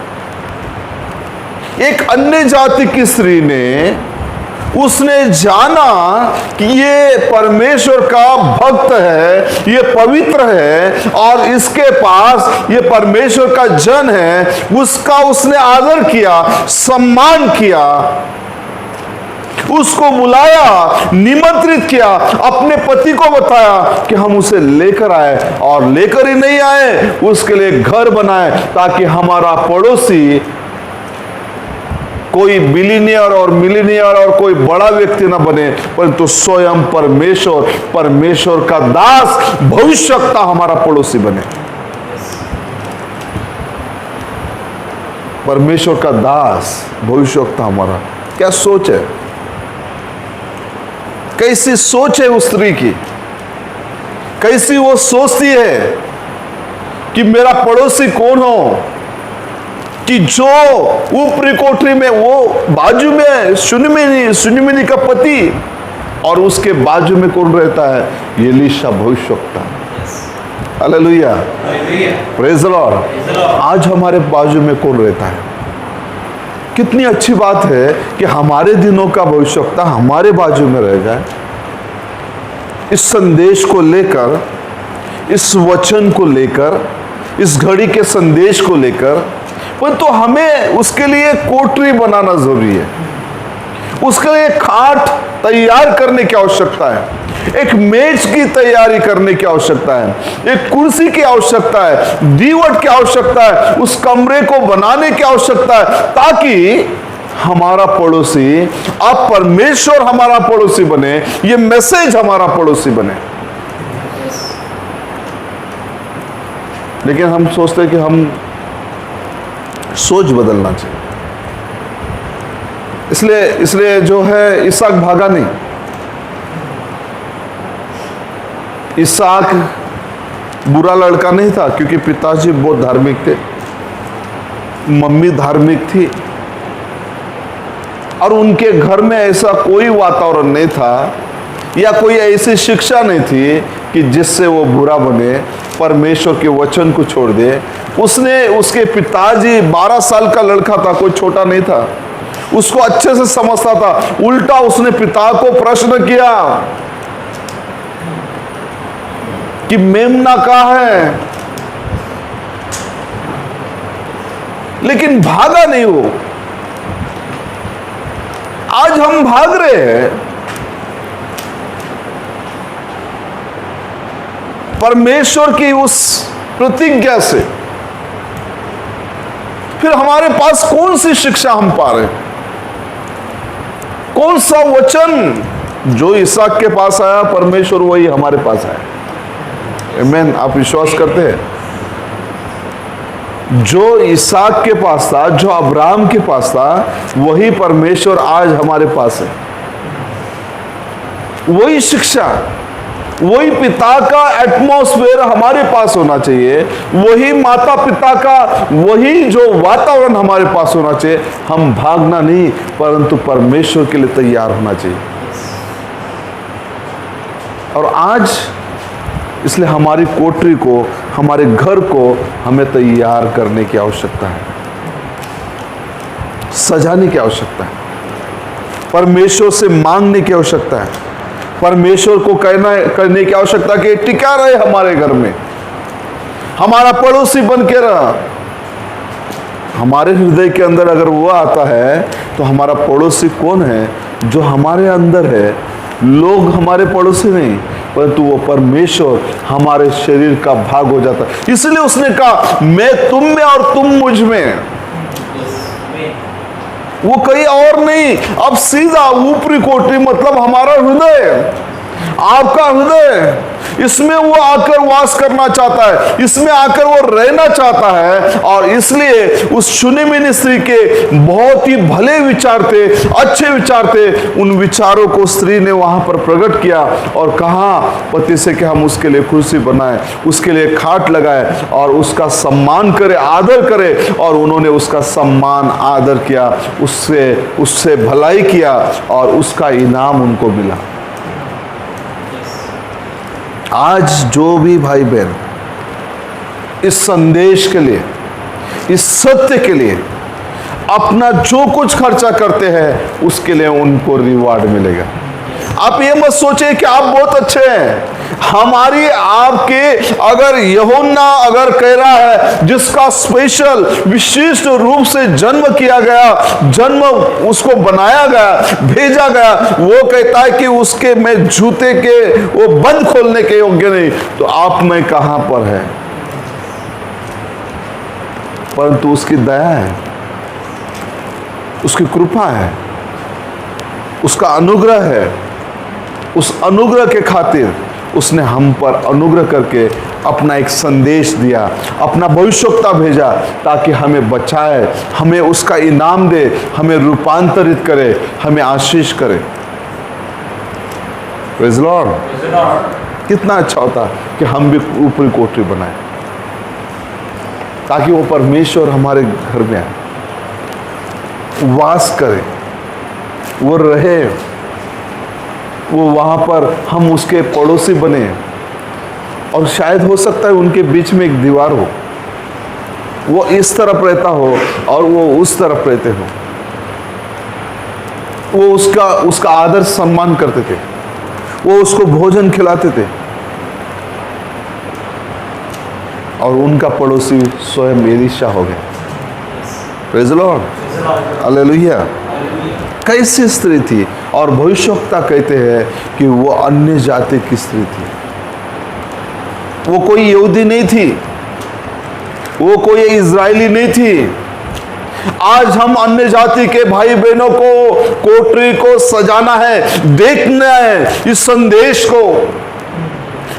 एक अन्य जाति की स्त्री ने, उसने जाना कि ये परमेश्वर का भक्त है, ये पवित्र है और इसके पास ये परमेश्वर का जन है, उसका उसने आदर किया, सम्मान किया, उसको बुलाया, निमंत्रित किया, अपने पति को बताया कि हम उसे लेकर आए, और लेकर ही नहीं आए, उसके लिए घर बनाए ताकि हमारा पड़ोसी कोई बिलियनियर और मिलियनियर और कोई बड़ा व्यक्ति ना बने, परंतु स्वयं परमेश्वर, परमेश्वर का दास, भविष्यवक्ता हमारा पड़ोसी बने। परमेश्वर का दास, भविष्यवक्ता हमारा। क्या सोच है, कैसी सोच है उस स्त्री की, कैसी वो सोचती है कि मेरा पड़ोसी कौन हो, कि जो ऊपरी कोठरी में, वो बाजू में सुनिमिनी का पति, और उसके बाजू में कौन रहता है, एलीशा भविष्यवक्ता। Hallelujah, praise the Lord. आज हमारे बाजू में कौन रहता है? कितनी अच्छी बात है कि हमारे दिनों का भविष्यवक्ता हमारे बाजू में रह जाए, इस संदेश को लेकर, इस वचन को लेकर, इस घड़ी के संदेश को लेकर। परंतु तो हमें उसके लिए कोठरी बनाना जरूरी है, उसके लिए खाट तैयार करने की आवश्यकता है, एक मेज की तैयारी करने की आवश्यकता है, एक कुर्सी की आवश्यकता है, दीवट की आवश्यकता है, उस कमरे को बनाने की आवश्यकता है, ताकि हमारा पड़ोसी, अब परमेश्वर हमारा पड़ोसी बने, ये मैसेज हमारा पड़ोसी बने। लेकिन हम सोचते हैं कि हम सोच बदलना चाहिए, इसलिए जो है, इसहाक भागा नहीं। इसहाक बुरा लड़का नहीं था, क्योंकि पिताजी बहुत धार्मिक थे, मम्मी धार्मिक थी, और उनके घर में ऐसा कोई वातावरण नहीं था या कोई ऐसी शिक्षा नहीं थी कि जिससे वो बुरा बने, परमेश्वर के वचन को छोड़ दे। उसके पिताजी 12 साल का लड़का था, कोई छोटा नहीं था, उसको अच्छे से समझता था। उल्टा उसने पिता को प्रश्न किया कि मेमना कहाँ है, लेकिन भागा नहीं वो। आज हम भाग रहे हैं परमेश्वर की उस प्रतिज्ञा से। फिर हमारे पास कौन सी शिक्षा हम पा रहे हैं, कौन सा वचन? जो इसहाक के पास आया, परमेश्वर वही हमारे पास आया। आमीन। आप विश्वास करते हैं? जो इसहाक के पास था, जो अब्राहम के पास था, वही परमेश्वर आज हमारे पास है। वही शिक्षा, वही पिता का एटमॉस्फेयर हमारे पास होना चाहिए, वही माता पिता का वही जो वातावरण हमारे पास होना चाहिए। हम भागना नहीं, परंतु परमेश्वर के लिए तैयार होना चाहिए। और आज इसलिए हमारी कोठरी को, हमारे घर को हमें तैयार करने की आवश्यकता है, सजाने की आवश्यकता है, परमेश्वर से मांगने की आवश्यकता है, परमेश्वर को करने की आवश्यकता कि टिका रहे हमारे घर में, हमारा पड़ोसी बन के रहा। हमारे हृदय के अंदर अगर वो आता है तो हमारा पड़ोसी कौन है? जो हमारे अंदर है। लोग हमारे पड़ोसी नहीं, परंतु वो परमेश्वर हमारे शरीर का भाग हो जाता है। इसलिए उसने कहा, मैं तुम में और तुम मुझ में। वो कहीं और नहीं, अब सीधा ऊपरी कोठरी मतलब हमारा हृदय, आपका हृदय, इसमें वो आकर वास करना चाहता है, इसमें आकर वो रहना चाहता है। और इसलिए उस शूनेमिनी स्त्री के बहुत ही भले विचार थे, अच्छे विचार थे। उन विचारों को स्त्री ने वहां पर प्रकट किया और कहा पति से कि हम उसके लिए कुर्सी बनाए, उसके लिए खाट लगाए और उसका सम्मान करे, आदर करे। और उन्होंने उसका सम्मान आदर किया, उससे भलाई किया और उसका इनाम उनको मिला। आज जो भी भाई बहन इस संदेश के लिए, इस सत्य के लिए अपना जो कुछ खर्चा करते हैं, उसके लिए उनको रिवार्ड मिलेगा। आप ये मत सोचे कि आप बहुत अच्छे हैं। हमारी आपके अगर यूहन्ना अगर कह रहा है, जिसका स्पेशल विशिष्ट रूप से जन्म किया गया, जन्म उसको बनाया गया, भेजा गया, वो कहता है कि उसके में जूते के वो बंद खोलने के योग्य नहीं, तो आप में कहां पर है? परंतु उसकी दया है, उसकी कृपा है, उसका अनुग्रह है। उस अनुग्रह के खातिर उसने हम पर अनुग्रह करके अपना एक संदेश दिया, अपना भविष्यवक्ता भेजा, ताकि हमें बचाए, हमें उसका इनाम दे, हमें रूपांतरित करे, हमें आशीष करे। Praise Lord. कितना अच्छा होता कि हम भी ऊपरी कोठरी बनाए, ताकि वो परमेश्वर हमारे घर में आए, वास करे, वो रहे, वो वहां पर हम उसके पड़ोसी बने। और शायद हो सकता है उनके बीच में एक दीवार हो, वो इस तरफ रहता हो और वो उस तरफ रहते हो। वो उसका आदर सम्मान करते थे, वो उसको भोजन खिलाते थे, और उनका पड़ोसी स्वयं एलीशा हो गया। Praise the Lord, hallelujah. कैसी स्त्री थी? और भविष्यवक्ता कहते हैं कि वो अन्य जाति की स्त्री थी, वो कोई यहूदी नहीं थी, वो कोई इजरायली नहीं थी। आज हम अन्य जाति के भाई बहनों को, कोठरी को सजाना है, देखना है। इस संदेश को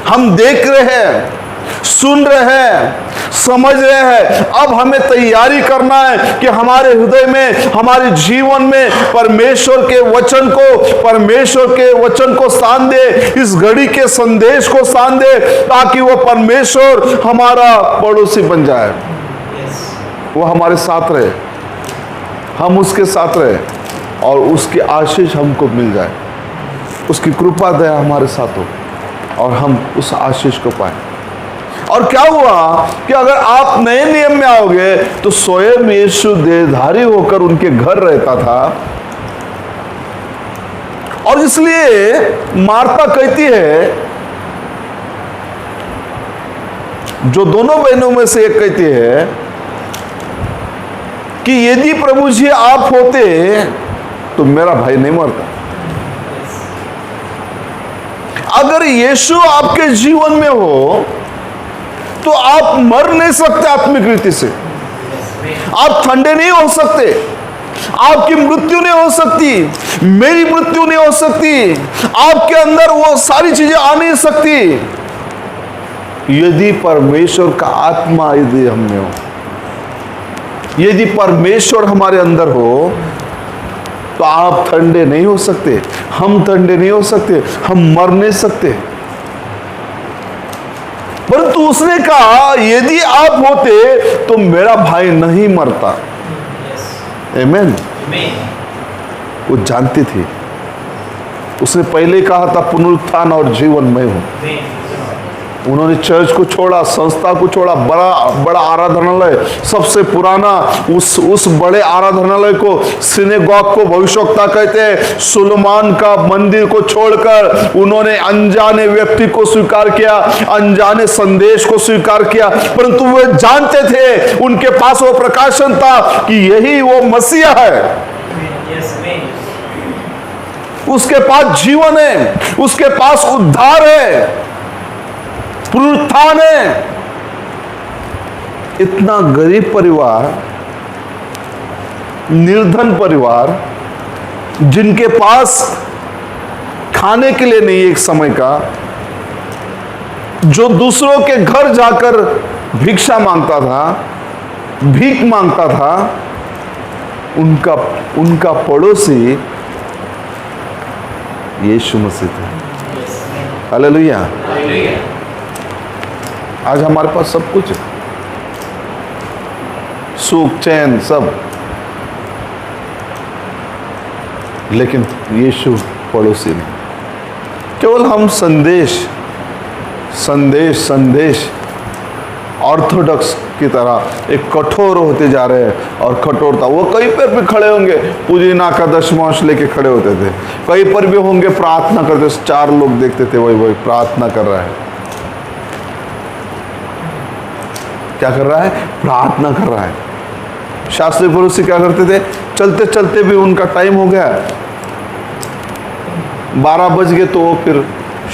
हम देख रहे हैं, सुन रहे हैं, समझ रहे हैं। अब हमें तैयारी करना है कि हमारे हृदय में, हमारे जीवन में परमेश्वर के वचन को स्थान दे, इस घड़ी के संदेश को स्थान दे, ताकि वो परमेश्वर हमारा पड़ोसी बन जाए, वो हमारे साथ रहे, हम उसके साथ रहे और उसकी आशीष हमको मिल जाए, उसकी कृपा दया हमारे साथ हो और हम उस आशीष को पाए। और क्या हुआ कि अगर आप नए नियम में आओगे तो स्वयं यीशु देहधारी होकर उनके घर रहता था। और इसलिए मार्था कहती है, जो दोनों बहनों में से एक कहती है कि यदि प्रभु जी आप होते तो मेरा भाई नहीं मरता। अगर यीशु आपके जीवन में हो तो आप मर नहीं सकते आत्मिक रीति से, आप ठंडे नहीं हो सकते, आपकी मृत्यु नहीं हो सकती, मेरी मृत्यु नहीं हो सकती, आपके अंदर वो सारी चीजें आ नहीं सकती, यदि परमेश्वर का आत्मा यदि हम में हो, यदि परमेश्वर हमारे अंदर हो, तो आप ठंडे नहीं हो सकते, हम ठंडे नहीं हो सकते, हम मर नहीं सकते। परंतु उसने कहा यदि आप होते तो मेरा भाई नहीं मरता। आमीन। वो जानती थी, उसने पहले कहा था पुनरुत्थान और जीवन मैं हूं। उन्होंने चर्च को छोड़ा, संस्था को छोड़ा, बड़ा आराधनालय, सबसे पुराना उस बड़े आराधनालय को, सिनेगॉग को भविष्यवक्ता कहते हैं, सुलेमान का मंदिर को छोड़कर उन्होंने अनजाने व्यक्ति को स्वीकार किया, अनजाने संदेश को स्वीकार किया। परंतु वे जानते थे, उनके पास वो प्रकाशन था कि यही वो मसीहा है। उसके पास जीवन है, उसके पास उद्धार है, पुनरुत्थान है। इतना गरीब परिवार, निर्धन परिवार, जिनके पास खाने के लिए नहीं एक समय का, जो दूसरों के घर जाकर भिक्षा मांगता था, भीख मांगता था, उनका पड़ोसी यीशु मसीह था। हालेलुया। आज हमारे पास सब कुछ है, सुख चैन सब, लेकिन यीशु पड़ोसी नहीं। केवल हम संदेश ऑर्थोडॉक्स की तरह एक कठोर होते जा रहे हैं। और कठोरता, वो कहीं पर भी खड़े होंगे, पुदीना का दशमांश लेके खड़े होते थे, कहीं पर भी होंगे प्रार्थना करते, 4 लोग देखते थे वही प्रार्थना कर रहा है। क्या कर रहा है? प्रार्थना कर रहा है। शास्त्री पुरुष क्या करते थे? चलते चलते भी उनका टाइम हो गया, 12 बज गए तो वो फिर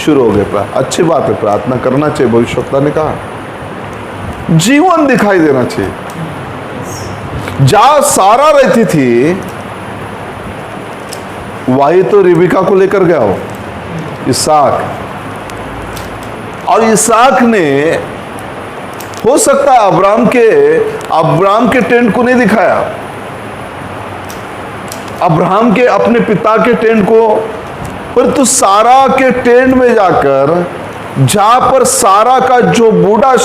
शुरू हो गए। अच्छी बात है, प्रार्थना करना चाहिए, भविष्यवक्ता ने कहा। जीवन दिखाई देना चाहिए। जहां सारा रहती थी वही तो रिबिका को लेकर गया हो, इसहाक। और इसहाक ने, हो सकता है अब्राहम के टेंट को नहीं दिखाया, अब्राहम के अपने पिता के टेंट को, परंतु सारा के टेंट में जाकर, जहां पर सारा का जो बूढ़ा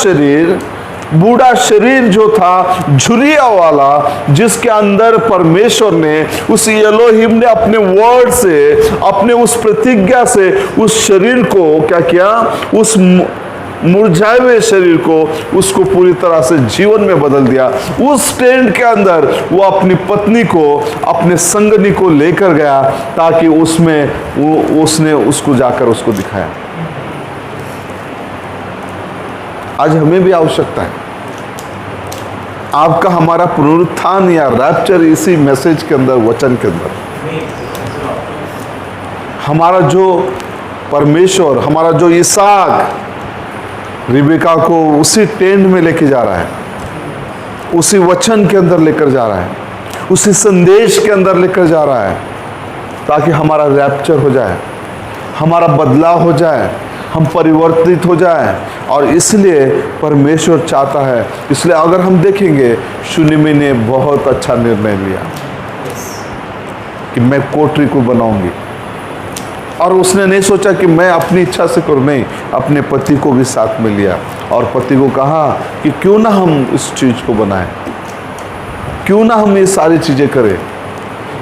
शरीर जो था झुर्रिया वाला, जिसके अंदर परमेश्वर ने, उस एलोहिम ने अपने वर्ड से, अपने उस प्रतिज्ञा से उस शरीर को क्या किया, उस मुरझाए हुए शरीर को, उसको पूरी तरह से जीवन में बदल दिया। उस टेंट के अंदर वो अपनी पत्नी को, अपने संगनी को लेकर गया, ताकि उसने उसको जाकर उसको दिखाया। आज हमें भी आवश्यकता है आपका, हमारा पुनरुत्थान या रैप्चर इसी मैसेज के अंदर, वचन के अंदर। हमारा जो परमेश्वर, हमारा जो इसहाक रिबेका को उसी टेंट में लेके जा रहा है, उसी वचन के अंदर लेकर जा रहा है, उसी संदेश के अंदर लेकर जा रहा है, ताकि हमारा रैप्चर हो जाए, हमारा बदलाव हो जाए, हम परिवर्तित हो जाए। और इसलिए परमेश्वर चाहता है, इसलिए अगर हम देखेंगे, शूनेमी ने बहुत अच्छा निर्णय लिया कि मैं कोठरी को बनाऊंगी। और उसने नहीं सोचा कि मैं अपनी इच्छा से करूं, नहीं, अपने पति को भी साथ में लिया और पति को कहा कि क्यों ना हम इस चीज को बनाएं, क्यों ना हम ये सारी चीजें करें,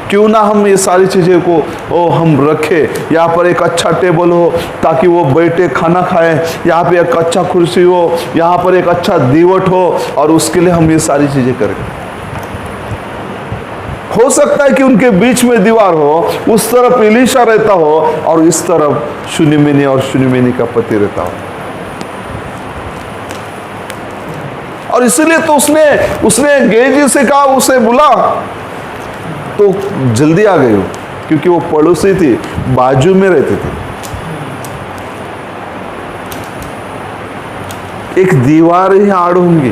क्यों ना हम ये सारी चीज़ें को हम रखें। यहाँ पर एक अच्छा टेबल हो ताकि वो बैठे खाना खाएं, यहाँ पे एक अच्छा कुर्सी हो, यहाँ पर एक अच्छा दीवट हो, और उसके लिए हम ये सारी चीज़ें करें। हो सकता है कि उनके बीच में दीवार हो, उस तरफ एलीशा रहता हो और इस तरफ शूनेमी और शूनेमी का पति रहता हो। और इसलिए तो उसने गेहजी से कहा, उसे बुला, तो जल्दी आ गई, क्योंकि वो पड़ोसी थी, बाजू में रहती थी। एक दीवार ही आड़ होंगी,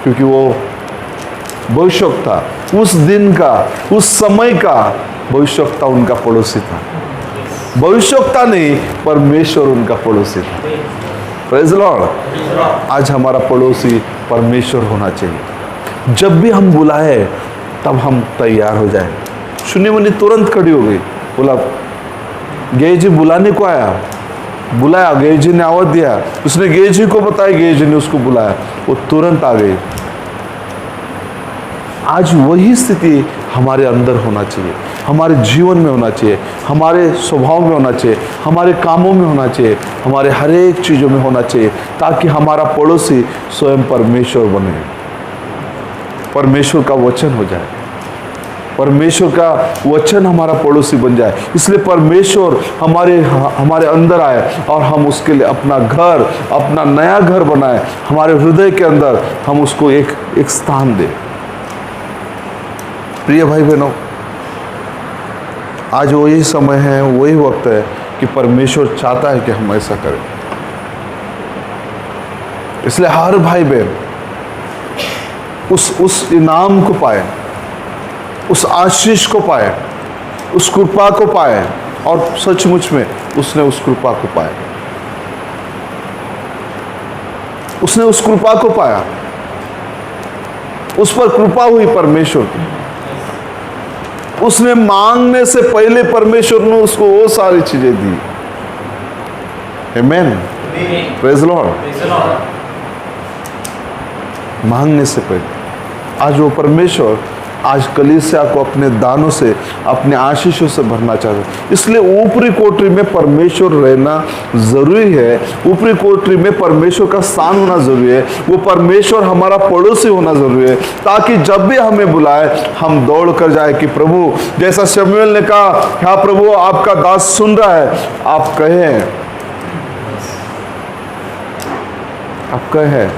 क्योंकि वो भविष्यवक्ता, उस दिन का, उस समय का भविष्यवक्ता उनका पड़ोसी था। भविष्यवक्ता नहीं, परमेश्वर उनका पड़ोसी था। Praise Lord. आज हमारा पड़ोसी परमेश्वर होना चाहिए। जब भी हम बुलाए तब हम तैयार हो जाए। शून्यमणि तुरंत खड़ी हो गई, बोला गेहजी बुलाने को आया, बुलाया, गेहजी ने आवाज दिया, उसने गेहजी को बताया, गेहजी ने उसको बुलाया, वो तुरंत आ गई। आज वही स्थिति हमारे अंदर होना चाहिए, हमारे जीवन में होना चाहिए, हमारे स्वभाव में होना चाहिए, हमारे कामों में होना चाहिए, हमारे हर एक चीज़ों में होना चाहिए, ताकि हमारा पड़ोसी स्वयं परमेश्वर बने, परमेश्वर का वचन हो जाए, परमेश्वर का वचन हमारा पड़ोसी बन जाए। इसलिए परमेश्वर हमारे अंदर आए और हम उसके लिए अपना घर, अपना नया घर बनाए, हमारे हृदय के अंदर हम उसको एक स्थान दें। प्रिय भाई बहनों, आज वही समय है, वही वक्त है कि परमेश्वर चाहता है कि हम ऐसा करें। इसलिए हर भाई बहन उस इनाम को पाए, उस आशीष को पाए, उस कृपा को पाए, और सचमुच में उसने उस कृपा को पाया, उसने उस कृपा को पाया, उस पर कृपा हुई परमेश्वर की। उसने मांगने से पहले परमेश्वर ने उसको वो सारी चीजें दी। आमेन, प्रेज लॉर्ड। मांगने से पहले आज वो परमेश्वर आज कलीसिया को अपने दानों से, अपने आशीषों से भरना चाहता है। इसलिए ऊपरी कोठरी में परमेश्वर रहना जरूरी है, ऊपरी कोठरी में परमेश्वर का स्थान होना जरूरी है, वो परमेश्वर हमारा पड़ोसी होना जरूरी है, ताकि जब भी हमें बुलाए हम दौड़ कर जाए कि प्रभु, जैसा शमूएल ने कहा, हाँ प्रभु आपका दास सुन रहा है, आप कहें, आप कहें।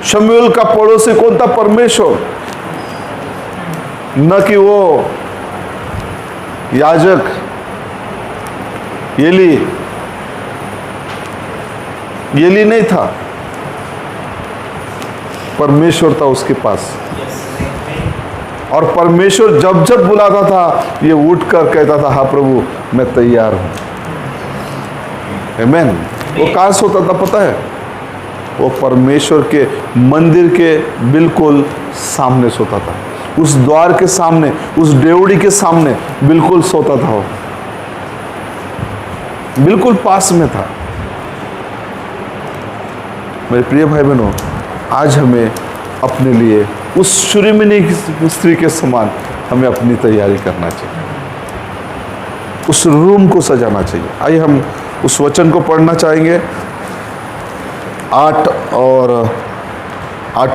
शमूएल का पड़ोसी कौन था? परमेश्वर, न कि वो याजक एली नहीं था, परमेश्वर था उसके पास। और परमेश्वर जब जब बुलाता था ये उठकर कहता था, हाँ प्रभु मैं तैयार हूं। आमेन। वो कहां से होता था पता है? वो परमेश्वर के मंदिर के बिल्कुल सामने सोता था, उस द्वार के सामने, उस डेवड़ी के सामने बिल्कुल सोता था, वो बिल्कुल पास में था। मेरे प्रिय भाई बहनों, आज हमें अपने लिए उस शुरीमिनी स्त्री के समान हमें अपनी तैयारी करना चाहिए, उस रूम को सजाना चाहिए। आइए हम उस वचन को पढ़ना चाहेंगे। 8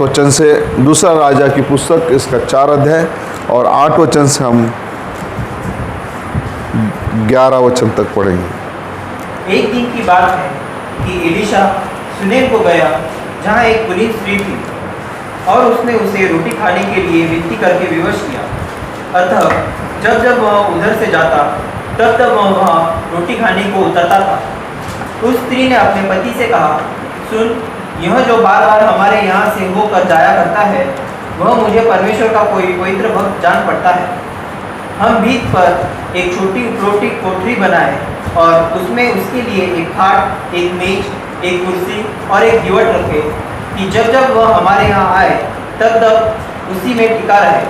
वचन से दूसरा राजा की पुस्तक, इसका 4 अध्याय और 8 वचन से हम 11 वचन तक पढ़ेंगे। एक दिन की बात है कि एलीशा सुनेम को गया, जहाँ एक कुलीन स्त्री थी, और उसने उसे रोटी खाने के लिए विनती करके विवश किया। अतः जब जब वह उधर से जाता, तब तब वह वहाँ रोटी खाने को उतरता था। उस स्त्री ने अपने पति से कहा, सुन, यह जो बार बार हमारे यहाँ से होकर जाया करता है, वह मुझे परमेश्वर का कोई पवित्र भक्त जान पड़ता है। हम भीत पर एक छोटी उपरोटी कोठरी बनाए और उसमें उसके लिए एक खाट, एक मेज, एक कुर्सी और एक दीवट रखे, कि जब जब वह हमारे यहाँ आए तब तब उसी में टिका रहे।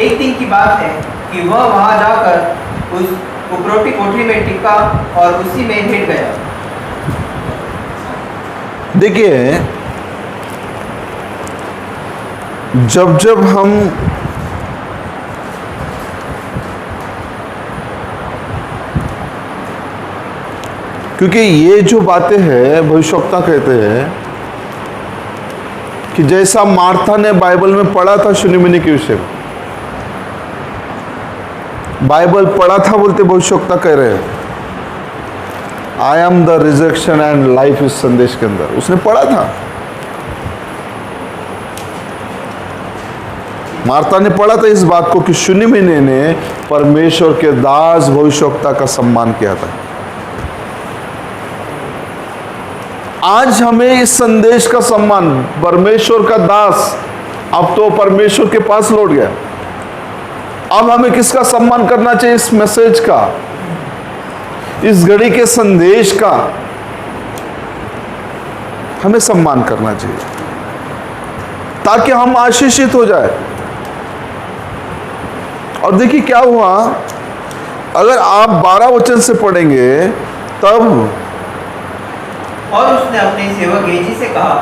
एक दिन की बात है कि वह वहाँ जाकर उस उपरोटी कोठरी में टिका और उसी में लेट गया। देखिए, जब जब हम क्योंकि ये जो बातें हैं भविष्यवक्ता कहते हैं कि जैसा मार्था ने बाइबल में पढ़ा था शुनीमिनी के विषय में, बाइबल पढ़ा था बोलते भविष्यवक्ता कह रहे हैं, I am the resurrection and life, इस संदेश के अंदर उसने पढ़ा था। मार्था ने पढ़ा था इस बात को कि शुनीमिनी ने परमेश्वर के दास भविष्यवक्ता का सम्मान किया था। आज हमें इस संदेश का सम्मान, परमेश्वर का दास, अब तो परमेश्वर के पास लौट गया, अब हमें किसका सम्मान करना चाहिए? इस मैसेज का, इस घड़ी के संदेश का हमें सम्मान करना चाहिए, ताकि हम आशीषित हो जाए। और देखिए क्या हुआ, अगर आप 12 वचन से पढ़ेंगे तब और उसने अपने सेवक गेजी से कहा,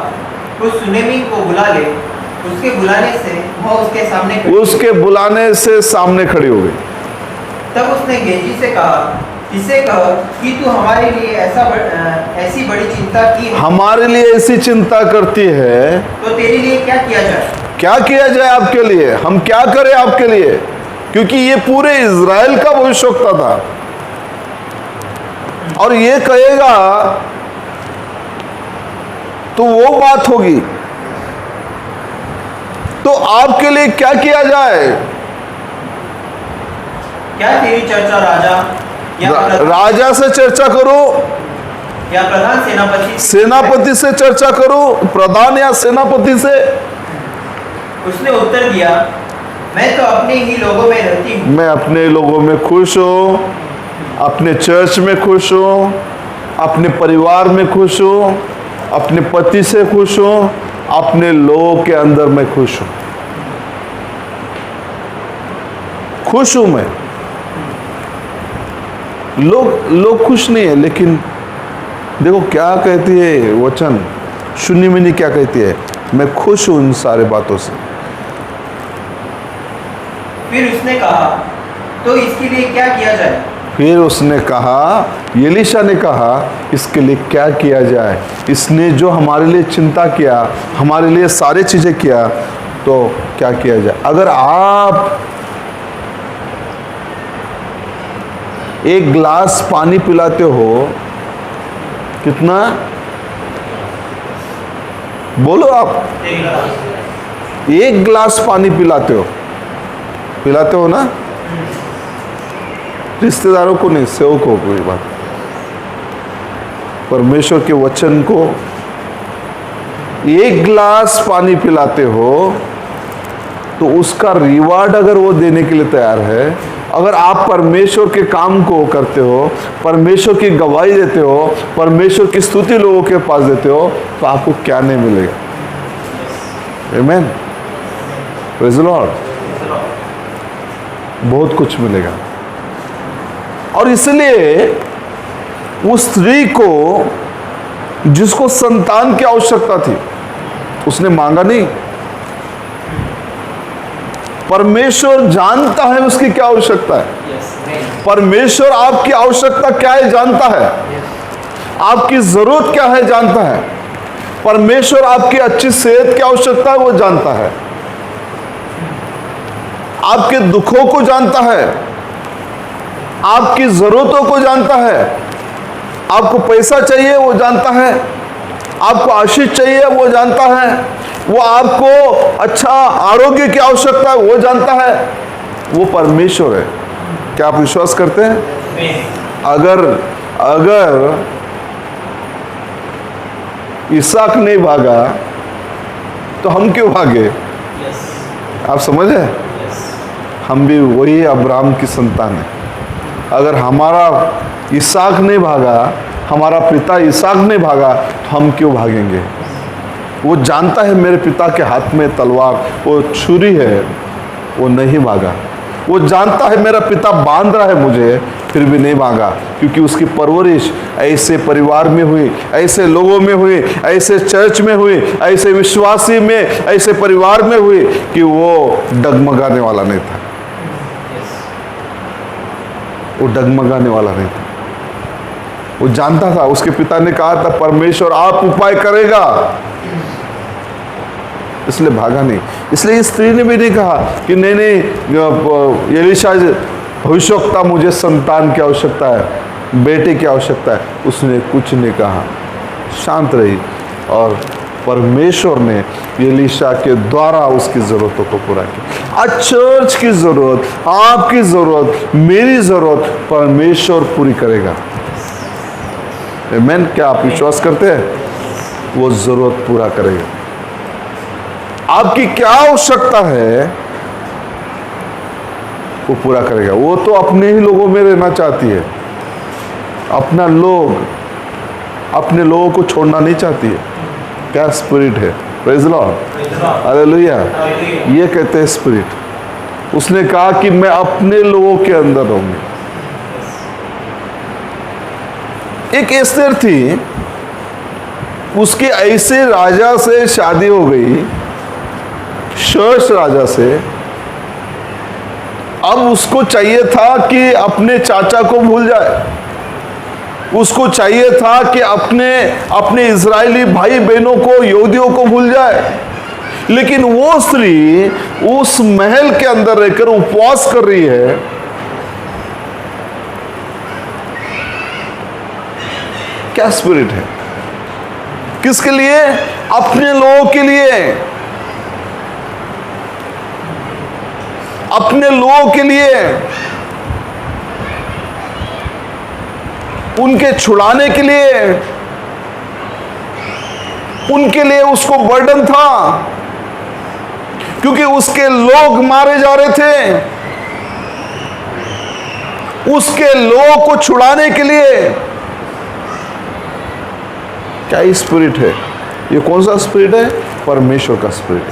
उस सुनेमी को बुला ले। उसके बुलाने से वह उसके सामने खड़ी हुई। उसके बुलाने से सामने खड़ी हो गई। तब उसने गेजी से कहा, इसे कह कि तू हमारे लिए ऐसी बड़ी चिंता की है, हमारे लिए ऐसी चिंता करती है, तो तेरे लिए क्या किया जाए? क्या किया जाए आपके लिए? हम क्या करें आपके लिए? क्योंकि ये पूरे इज़राइल का भविष्यवक्ता था और ये कहेगा तो वो बात होगी। तो आपके लिए क्या किया जाए? क्या तेरी चर्चा राजा राजा से चर्चा करो या प्रधान सेनापति से चर्चा करो, प्रधान या सेनापति से? उसने उत्तर दिया, मैं तो अपने ही लोगों में रहती हूँ। मैं अपने लोगों में खुश हूँ, अपने चर्च में खुश हूँ, अपने परिवार में खुश हूँ, अपने पति से खुश हूँ, अपने लोगों के अंदर मैं खुश हूँ। खुश हूँ मैं। लोग खुश नहीं है, लेकिन देखो क्या कहती है वचन, सुन्नी मिनी क्या कहती है, मैं खुश हूँ इन सारे बातों से। फिर उसने कहा, तो इसके लिए क्या किया जाए? फिर उसने कहा, एलीशा ने कहा, इसके लिए क्या किया जाए? इसने जो हमारे लिए चिंता किया, हमारे लिए सारी चीज़ें किया, तो क्या किया जाए? अगर आप एक गिलास पानी पिलाते हो, कितना? बोलो आप। एक गिलास पानी पिलाते हो ना? रिश्तेदारों को नहीं, सेवकों को। ये बात परमेश्वर के वचन को एक गिलास पानी पिलाते हो तो उसका रिवार्ड अगर वो देने के लिए तैयार है, अगर आप परमेश्वर के काम को करते हो, परमेश्वर की गवाही देते हो, परमेश्वर की स्तुति लोगों के पास देते हो, तो आपको क्या नहीं मिलेगा? आमीन, प्रेज़ द लॉर्ड। बहुत कुछ मिलेगा। और इसलिए उस स्त्री को, जिसको संतान की आवश्यकता थी, उसने मांगा नहीं। परमेश्वर जानता है उसकी क्या आवश्यकता है। परमेश्वर आपकी आवश्यकता क्या है जानता है, आपकी जरूरत क्या है जानता है। परमेश्वर आपकी अच्छी सेहत की आवश्यकता है वो जानता है, आपके दुखों को जानता है, आपकी जरूरतों को जानता है। आपको पैसा चाहिए वो जानता है, आपको आशीष चाहिए वो जानता है, वो आपको अच्छा आरोग्य की आवश्यकता है वो जानता है। वो परमेश्वर है। क्या आप विश्वास करते हैं? अगर इसहाक नहीं भागा तो हम क्यों भागे? आप समझे? हम भी वही अब्राहम की संतान है। अगर हमारा इसहाक नहीं भागा, हमारा पिता इसहाक नहीं भागा, तो हम क्यों भागेंगे? वो जानता है मेरे पिता के हाथ में तलवार, वो छुरी है, वो नहीं भागा। वो जानता है मेरा पिता बांध रहा है मुझे, फिर भी नहीं भागा, क्योंकि उसकी परवरिश ऐसे परिवार में हुई, ऐसे लोगों में हुई, ऐसे चर्च में हुई, ऐसे विश्वासी में, ऐसे परिवार में हुई कि वो डगमगाने वाला नहीं था। वो डगमगाने वाला नहीं था। वो जानता था, उसके पिता ने कहा था परमेश्वर आप उपाय करेगा, इसलिए भागा नहीं। इसलिए इस स्त्री ने भी नहीं कहा कि नहीं एलीशा भविष्यवक्ता, मुझे संतान की आवश्यकता है, बेटे की आवश्यकता है। उसने कुछ नहीं कहा, शांत रही, और परमेश्वर ने एलीशा के द्वारा उसकी ज़रूरतों को पूरा किया। आज चर्च की ज़रूरत, आपकी ज़रूरत, मेरी ज़रूरत परमेश्वर पूरी करेगा। आमीन। क्या आप विश्वास करते हैं? वो ज़रूरत पूरा करेगा। आपकी क्या आवश्यकता है वो पूरा करेगा। वो तो अपने ही लोगों में रहना चाहती है, अपने लोगों को छोड़ना नहीं चाहती है। क्या स्पिरिट है? Praise the Lord, hallelujah. ये कहते हैं स्पिरिट। उसने कहा कि मैं अपने लोगों के अंदर रहूंगी। एक एस्तेर थी, उसके ऐसे राजा से शादी हो गई, शर्ष राजा से। अब उसको चाहिए था कि अपने चाचा को भूल जाए, उसको चाहिए था कि अपने इजरायली भाई बहनों को, यहूदियों को भूल जाए। लेकिन वो स्त्री उस महल के अंदर रहकर उपवास कर रही है। क्या स्पिरिट है? किसके लिए? अपने लोगों के लिए, अपने लोगों के लिए, उनके छुड़ाने के लिए, उनके लिए उसको बर्डन था, क्योंकि उसके लोग मारे जा रहे थे। उसके लोगों को छुड़ाने के लिए। क्या ये स्पिरिट है? ये कौन सा स्पिरिट है? परमेश्वर का स्पिरिट।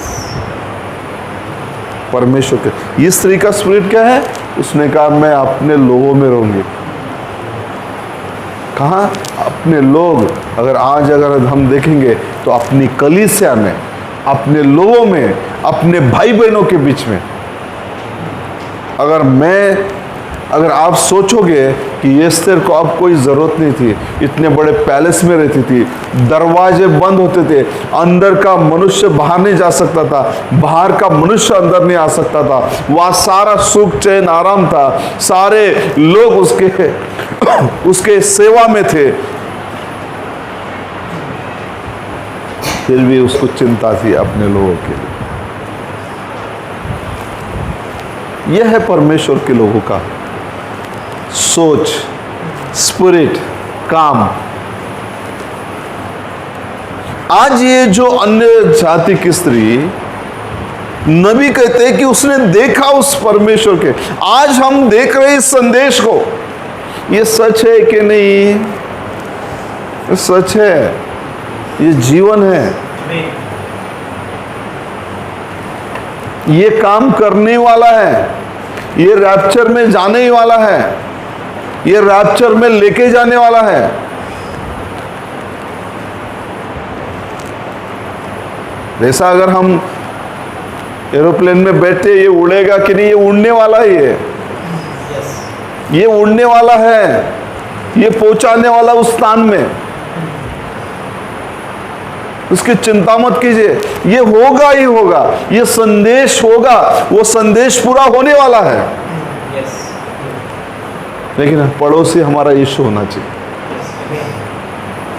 परमेश्वर के। इस स्त्री का स्पिरिट क्या है? उसने कहा मैं अपने लोगों में रहूंगी। कहाँ? अपने लोग। अगर हम देखेंगे तो अपनी कलीसिया में, अपने लोगों में, अपने भाई बहनों के बीच में। अगर आप सोचोगे कि एस्थर को अब कोई ज़रूरत नहीं थी, इतने बड़े पैलेस में रहती थी, दरवाजे बंद होते थे, अंदर का मनुष्य बाहर नहीं जा सकता था, बाहर का मनुष्य अंदर नहीं आ सकता था, वहाँ सारा सुख चैन आराम था, सारे लोग उसके सेवा में थे, फिर भी उसको चिंता थी अपने लोगों के लिए। यह है परमेश्वर के लोगों का सोच, स्पिरिट, काम। आज ये जो अन्य जाति की स्त्री, नबी कहते हैं कि उसने देखा उस परमेश्वर के। आज हम देख रहे इस संदेश को, ये सच है कि नहीं? ये सच है, ये जीवन है, ये काम करने वाला है, ये रैप्चर में जाने ही वाला है, ये रैप्चर में लेके जाने वाला है। जैसा अगर हम एरोप्लेन में बैठे, ये उड़ेगा कि नहीं? ये उड़ने वाला ही है, ये उड़ने वाला है, ये पहुंचाने वाला उस स्थान में। उसकी चिंता मत कीजिए, ये होगा ही होगा, ये संदेश होगा, वो संदेश पूरा होने वाला है। लेकिन पड़ोसी हमारा यीशु होना चाहिए।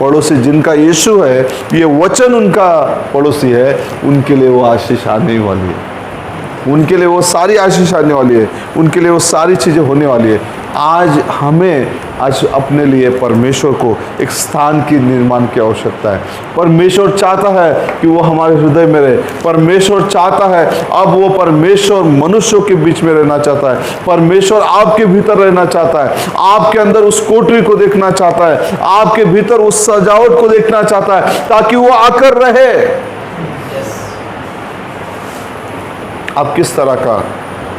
पड़ोसी जिनका यीशु है, ये वचन उनका पड़ोसी है, उनके लिए वो आशीष आने वाली है, उनके लिए वो सारी आशीष आने वाली है, उनके लिए वो सारी चीज़ें होने वाली है। आज अपने लिए परमेश्वर को एक स्थान की निर्माण की आवश्यकता है। परमेश्वर चाहता है कि वो हमारे हृदय में रहे। परमेश्वर चाहता है, अब वो परमेश्वर मनुष्यों के बीच में रहना चाहता है। परमेश्वर आपके भीतर रहना चाहता है, आपके अंदर उस कोठरी को देखना चाहता है, आपके भीतर उस सजावट को देखना चाहता है, ताकि वो आकर रहे। आप किस तरह का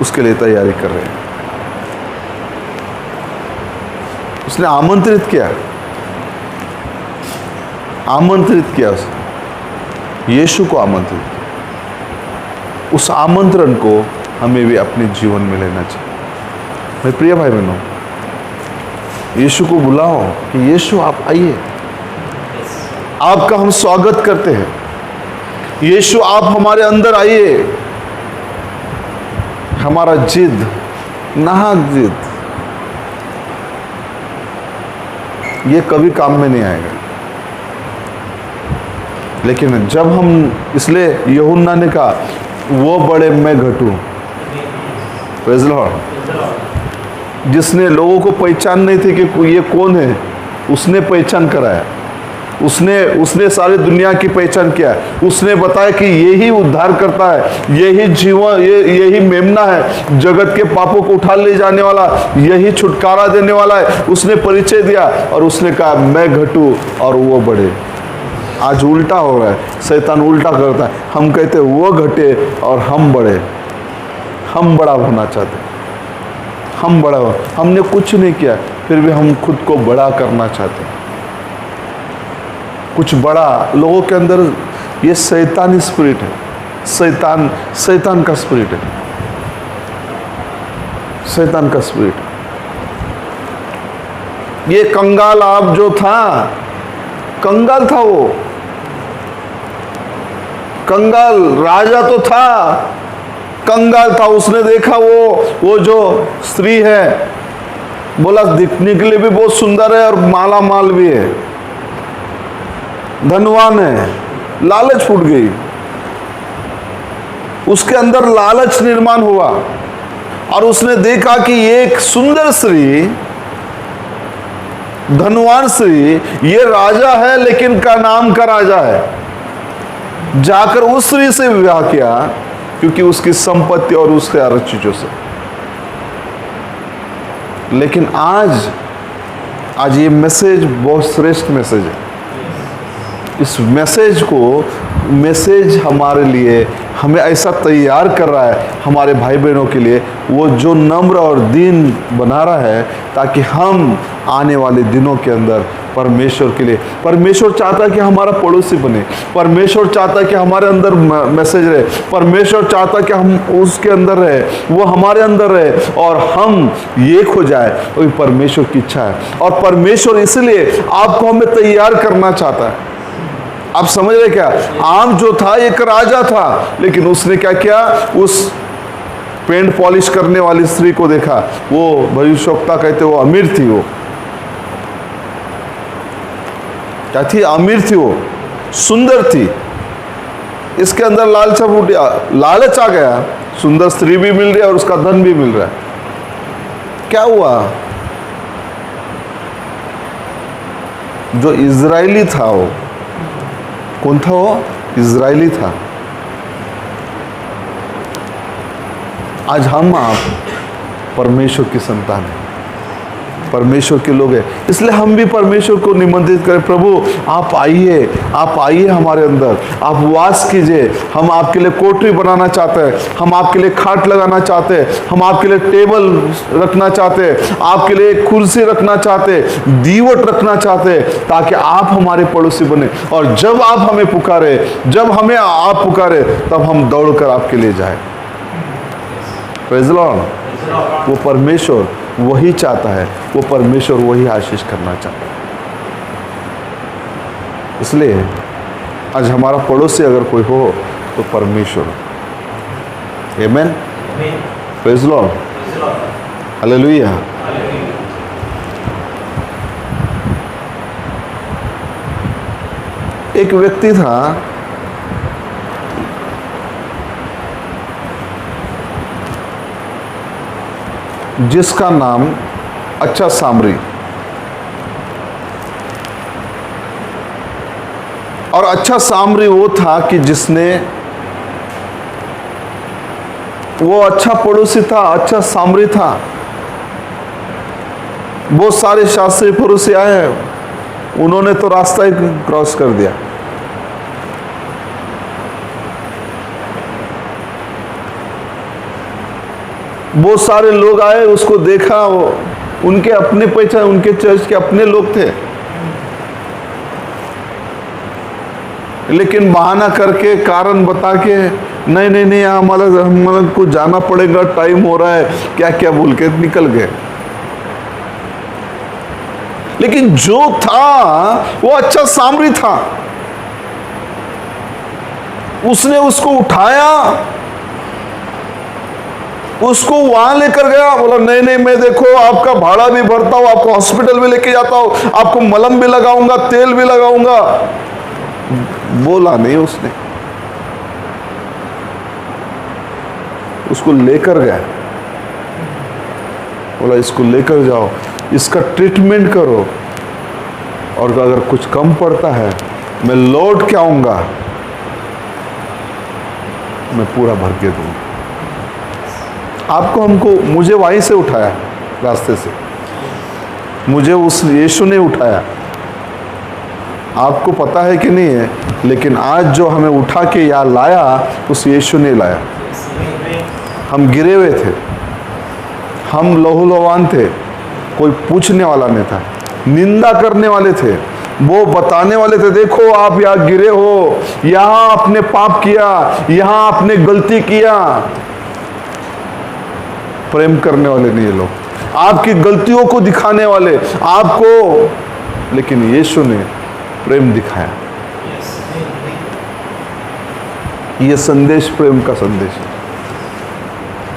उसके लिए तैयारी कर रहे हैं? उसने आमंत्रित किया उसने, यीशु को आमंत्रित किया। उस आमंत्रण को हमें भी अपने जीवन में लेना चाहिए। मेरे प्रिय भाई बहनों, यीशु को बुलाओ कि यीशु आप आइए, आपका हम स्वागत करते हैं। यीशु आप हमारे अंदर आइए। हमारा जिद, नाहक जिद, ये कभी काम में नहीं आएगा। लेकिन जब हम, इसलिए यूहन्ना ने कहा वो बड़े मैं घटूं। Praise Lord. जिसने लोगों को पहचान नहीं थी कि ये कौन है, उसने पहचान कराया, उसने सारी दुनिया की पहचान किया। उसने बताया कि यही उद्धार करता है, यही जीवन, यही मेमना है, जगत के पापों को उठा ले जाने वाला, यही छुटकारा देने वाला है। उसने परिचय दिया और उसने कहा मैं घटूं और वो बढ़े। आज उल्टा हो रहा है, शैतान उल्टा करता है। हम कहते हैं वो घटे और हम बढ़े। हम बड़ा होना चाहते, हम बड़ा हो, हमने कुछ नहीं किया, फिर भी हम खुद को बड़ा करना चाहते हैं। कुछ बड़ा लोगों के अंदर, ये शैतानी स्पिरिट है, शैतान का स्पिरिट है, शैतान का स्पिरिट। ये कंगाल आप जो था, कंगाल था वो, कंगाल राजा तो था, कंगाल था। उसने देखा वो जो स्त्री है, बोला दिखने के लिए भी बहुत सुंदर है और माला माल भी है, धनवान है, लालच फूट गई, उसके अंदर लालच निर्माण हुआ और उसने देखा कि एक सुंदर स्त्री, धनवान स्त्री, ये राजा है लेकिन का नाम का राजा है। जाकर उस स्त्री से विवाह किया क्योंकि उसकी संपत्ति और उसके हर चीजों से। लेकिन आज ये मैसेज बहुत श्रेष्ठ मैसेज है। इस मैसेज हमारे लिए, हमें ऐसा तैयार कर रहा है हमारे भाई बहनों के लिए, वो जो नम्र और दीन बना रहा है, ताकि हम आने वाले दिनों के अंदर परमेश्वर के लिए, परमेश्वर चाहता है कि हमारा पड़ोसी बने, परमेश्वर चाहता है कि हमारे अंदर मैसेज रहे, परमेश्वर चाहता है कि हम उसके अंदर रहे, वो हमारे अंदर रहे और हम एक हो जाए, वही परमेश्वर की इच्छा है। और परमेश्वर इसलिए आपको हमें तैयार करना चाहता है। आप समझ रहे क्या? आम जो था एक राजा था, लेकिन उसने क्या किया, उस पेंट पॉलिश करने वाली स्त्री को देखा, वो भविष्यवक्ता कहते वो अमीर थी, वो क्या थी, अमीर थी, वो सुंदर थी। इसके अंदर लालच आ गया, सुंदर स्त्री भी मिल रही है और उसका धन भी मिल रहा है। क्या हुआ, जो इजरायली था, वो कौन था, वो इजरायली था। आज हम आप परमेश्वर की संतान हैं, परमेश्वर के लोग हैं, इसलिए हम भी परमेश्वर को निमंत्रित करें, प्रभु आप आइए हमारे अंदर, आप वास कीजिए। हम आपके लिए कोठरी बनाना चाहते हैं, हम आपके लिए खाट लगाना चाहते हैं, हम आपके लिए टेबल रखना चाहते हैं, आपके लिए कुर्सी रखना चाहते हैं, दीवट रखना चाहते हैं, ताकि आप हमारे पड़ोसी बने। और जब आप हमें पुकारे, जब हमें आप पुकारे, तब हम दौड़कर आपके लिए जाए। Praise the Lord. वो परमेश्वर वही चाहता है, वो परमेश्वर वही आशीष करना चाहता है। इसलिए आज हमारा पड़ोसी अगर कोई हो तो परमेश्वर। आमेन, प्रेज़ द लॉर्ड, हालेलुया। एक व्यक्ति था, जिसका नाम अच्छा सामरी, और अच्छा सामरी वो था कि जिसने, वो अच्छा पड़ोसी था, अच्छा सामरी था। बहुत सारे शास्त्री पड़ोसी आए, उन्होंने तो रास्ता ही क्रॉस कर दिया। बहुत सारे लोग आए, उसको देखा, वो उनके अपने पहचान, उनके चर्च के अपने लोग थे, लेकिन बहाना करके, कारण बता के, नहीं हमारा को जाना पड़ेगा, टाइम हो रहा है, क्या क्या बोल के निकल गए। लेकिन जो था वो अच्छा सामरी था, उसने उसको उठाया, उसको वहां लेकर गया, बोला नहीं मैं देखो आपका भाड़ा भी भरता हूं, आपको हॉस्पिटल भी लेके जाता हूं, आपको मलहम भी लगाऊंगा, तेल भी लगाऊंगा। बोला नहीं उसने, उसको लेकर गया, बोला इसको लेकर जाओ, इसका ट्रीटमेंट करो, और अगर कुछ कम पड़ता है मैं लौट के आऊंगा, मैं पूरा भर के दूंगा। आपको, हमको, मुझे वहीं से उठाया, रास्ते से मुझे उस यीशु ने उठाया। आपको पता है कि नहीं है, लेकिन आज जो हमें उठा के यहाँ लाया, उस यीशु ने लाया। हम गिरे हुए थे, हम लहूलुहान थे, कोई पूछने वाला नहीं था, निंदा करने वाले थे, वो बताने वाले थे, देखो आप यहाँ गिरे हो, यहाँ आपने पाप किया, यहाँ आपने गलती किया। प्रेम करने वाले नहीं ये लोग, आपकी गलतियों को दिखाने वाले आपको, लेकिन यीशु ने प्रेम दिखाया। ये संदेश प्रेम का संदेश है,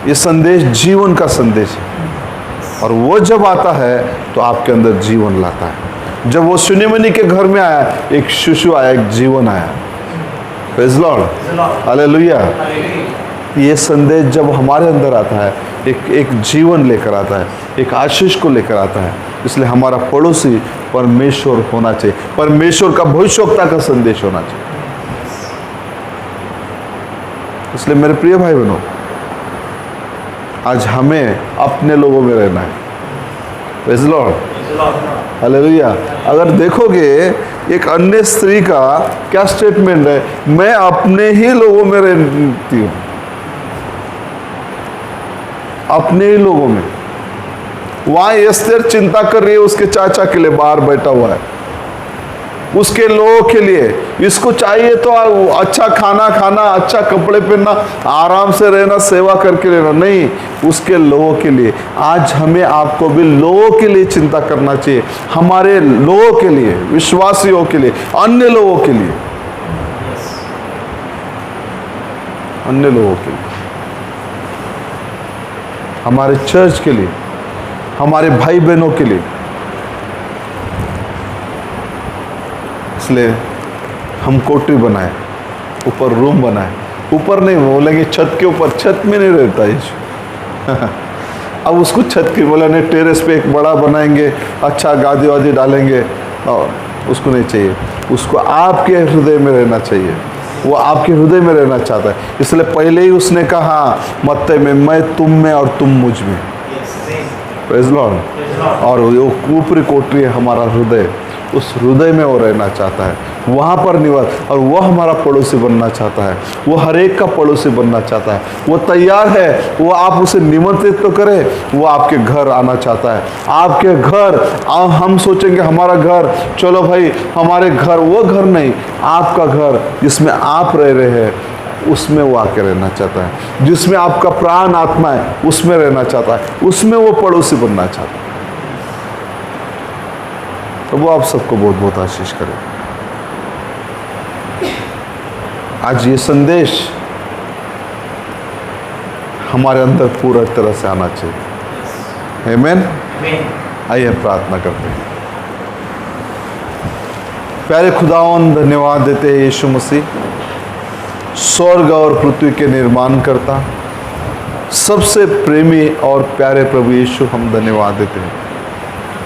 ये संदेश जीवन का संदेश है। और वो जब आता है तो आपके अंदर जीवन लाता है। जब वो सुनेमनी के घर में आया, एक शिशु आया, एक जीवन आया। Praise Lord, hallelujah. ये संदेश जब हमारे अंदर आता है, एक जीवन लेकर आता है, एक आशीष को लेकर आता है। इसलिए हमारा पड़ोसी परमेश्वर होना चाहिए, परमेश्वर का भविष्यवक्ता का संदेश होना चाहिए। इसलिए मेरे प्रिय भाई बहनों, आज हमें अपने लोगों में रहना है। Praise Lord, hallelujah. अगर देखोगे एक अन्य स्त्री का क्या स्टेटमेंट है, मैं अपने ही लोगों में रहती हूँ, अपने ही लोगों में। वहां एस्तेर चिंता कर रही है उसके चाचा के लिए, बाहर बैठा हुआ है, उसके लोगों के लिए। इसको चाहिए तो अच्छा खाना खाना, अच्छा कपड़े पहनना, आराम से रहना, सेवा करके रहना, नहीं, उसके लोगों के लिए। आज हमें आपको भी लोगों के लिए चिंता करना चाहिए, हमारे लोगों के लिए, विश्वासियों के लिए, अन्य लोगों के लिए, अन्य लोगों के लिए, हमारे चर्च के लिए, हमारे भाई बहनों के लिए। इसलिए हम कोठरी बनाए, ऊपर रूम बनाए, ऊपर नहीं बोलेंगे छत के ऊपर, छत में नहीं रहता यीशु। अब उसको छत की बोला नहीं, टेरेस पे एक बड़ा बनाएंगे, अच्छा गादी वादी डालेंगे, और उसको नहीं चाहिए। उसको आपके हृदय में रहना चाहिए, वो आपके हृदय में रहना चाहता है। इसलिए पहले ही उसने कहा मत्ती में, मैं तुम में और तुम मुझ में। Praise Lord. और वो ऊपरी कोठरी है हमारा हृदय, उस हृदय में वो रहना चाहता है, वहाँ पर निवास। और वो हमारा पड़ोसी बनना चाहता है, वो हर एक का पड़ोसी बनना चाहता है, वो तैयार है। वो आप उसे निमंत्रित तो करें, वो आपके घर आना चाहता है। आपके घर, हम सोचेंगे हमारा घर, चलो भाई हमारे घर, वो घर नहीं, आपका घर जिसमें आप रह रहे हैं, उसमें वो आके रहना चाहता है। जिसमें आपका प्राण आत्मा है, उसमें रहना चाहता है, उसमें वो पड़ोसी बनना चाहता है। तो वो आप सबको बहुत बहुत आशीष करें। आज ये संदेश हमारे अंदर पूरा तरह से आना चाहिए। आमीन। आइए प्रार्थना करते हैं। प्यारे खुदावन, धन्यवाद देते हैं यीशु मसीह, स्वर्ग और पृथ्वी के निर्माण करता, सबसे प्रेमी और प्यारे प्रभु यीशु, हम धन्यवाद देते हैं।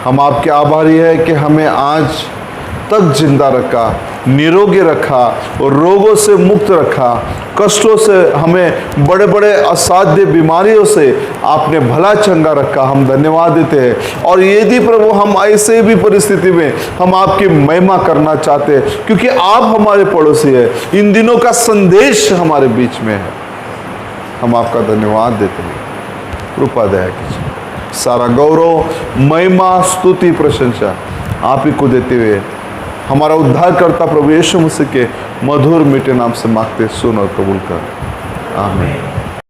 हम आपके आभारी है कि हमें आज तक जिंदा रखा, निरोगी रखा, और रोगों से मुक्त रखा, कष्टों से, हमें बड़े बड़े असाध्य बीमारियों से आपने भला चंगा रखा। हम धन्यवाद देते हैं। और यदि प्रभु हम ऐसे भी परिस्थिति में हम आपकी महिमा करना चाहते हैं, क्योंकि आप हमारे पड़ोसी हैं, इन दिनों का संदेश हमारे बीच में है, हम आपका धन्यवाद देते हैं। कृपा दया कीजिए। सारा गौरव, महिमा, स्तुति, प्रशंसा आप ही को देते हुए हमारा उद्धारकर्ता प्रभु यीशु मसीह के मधुर मीठे नाम से मांगते, सुन और कबूल कर। आमीन।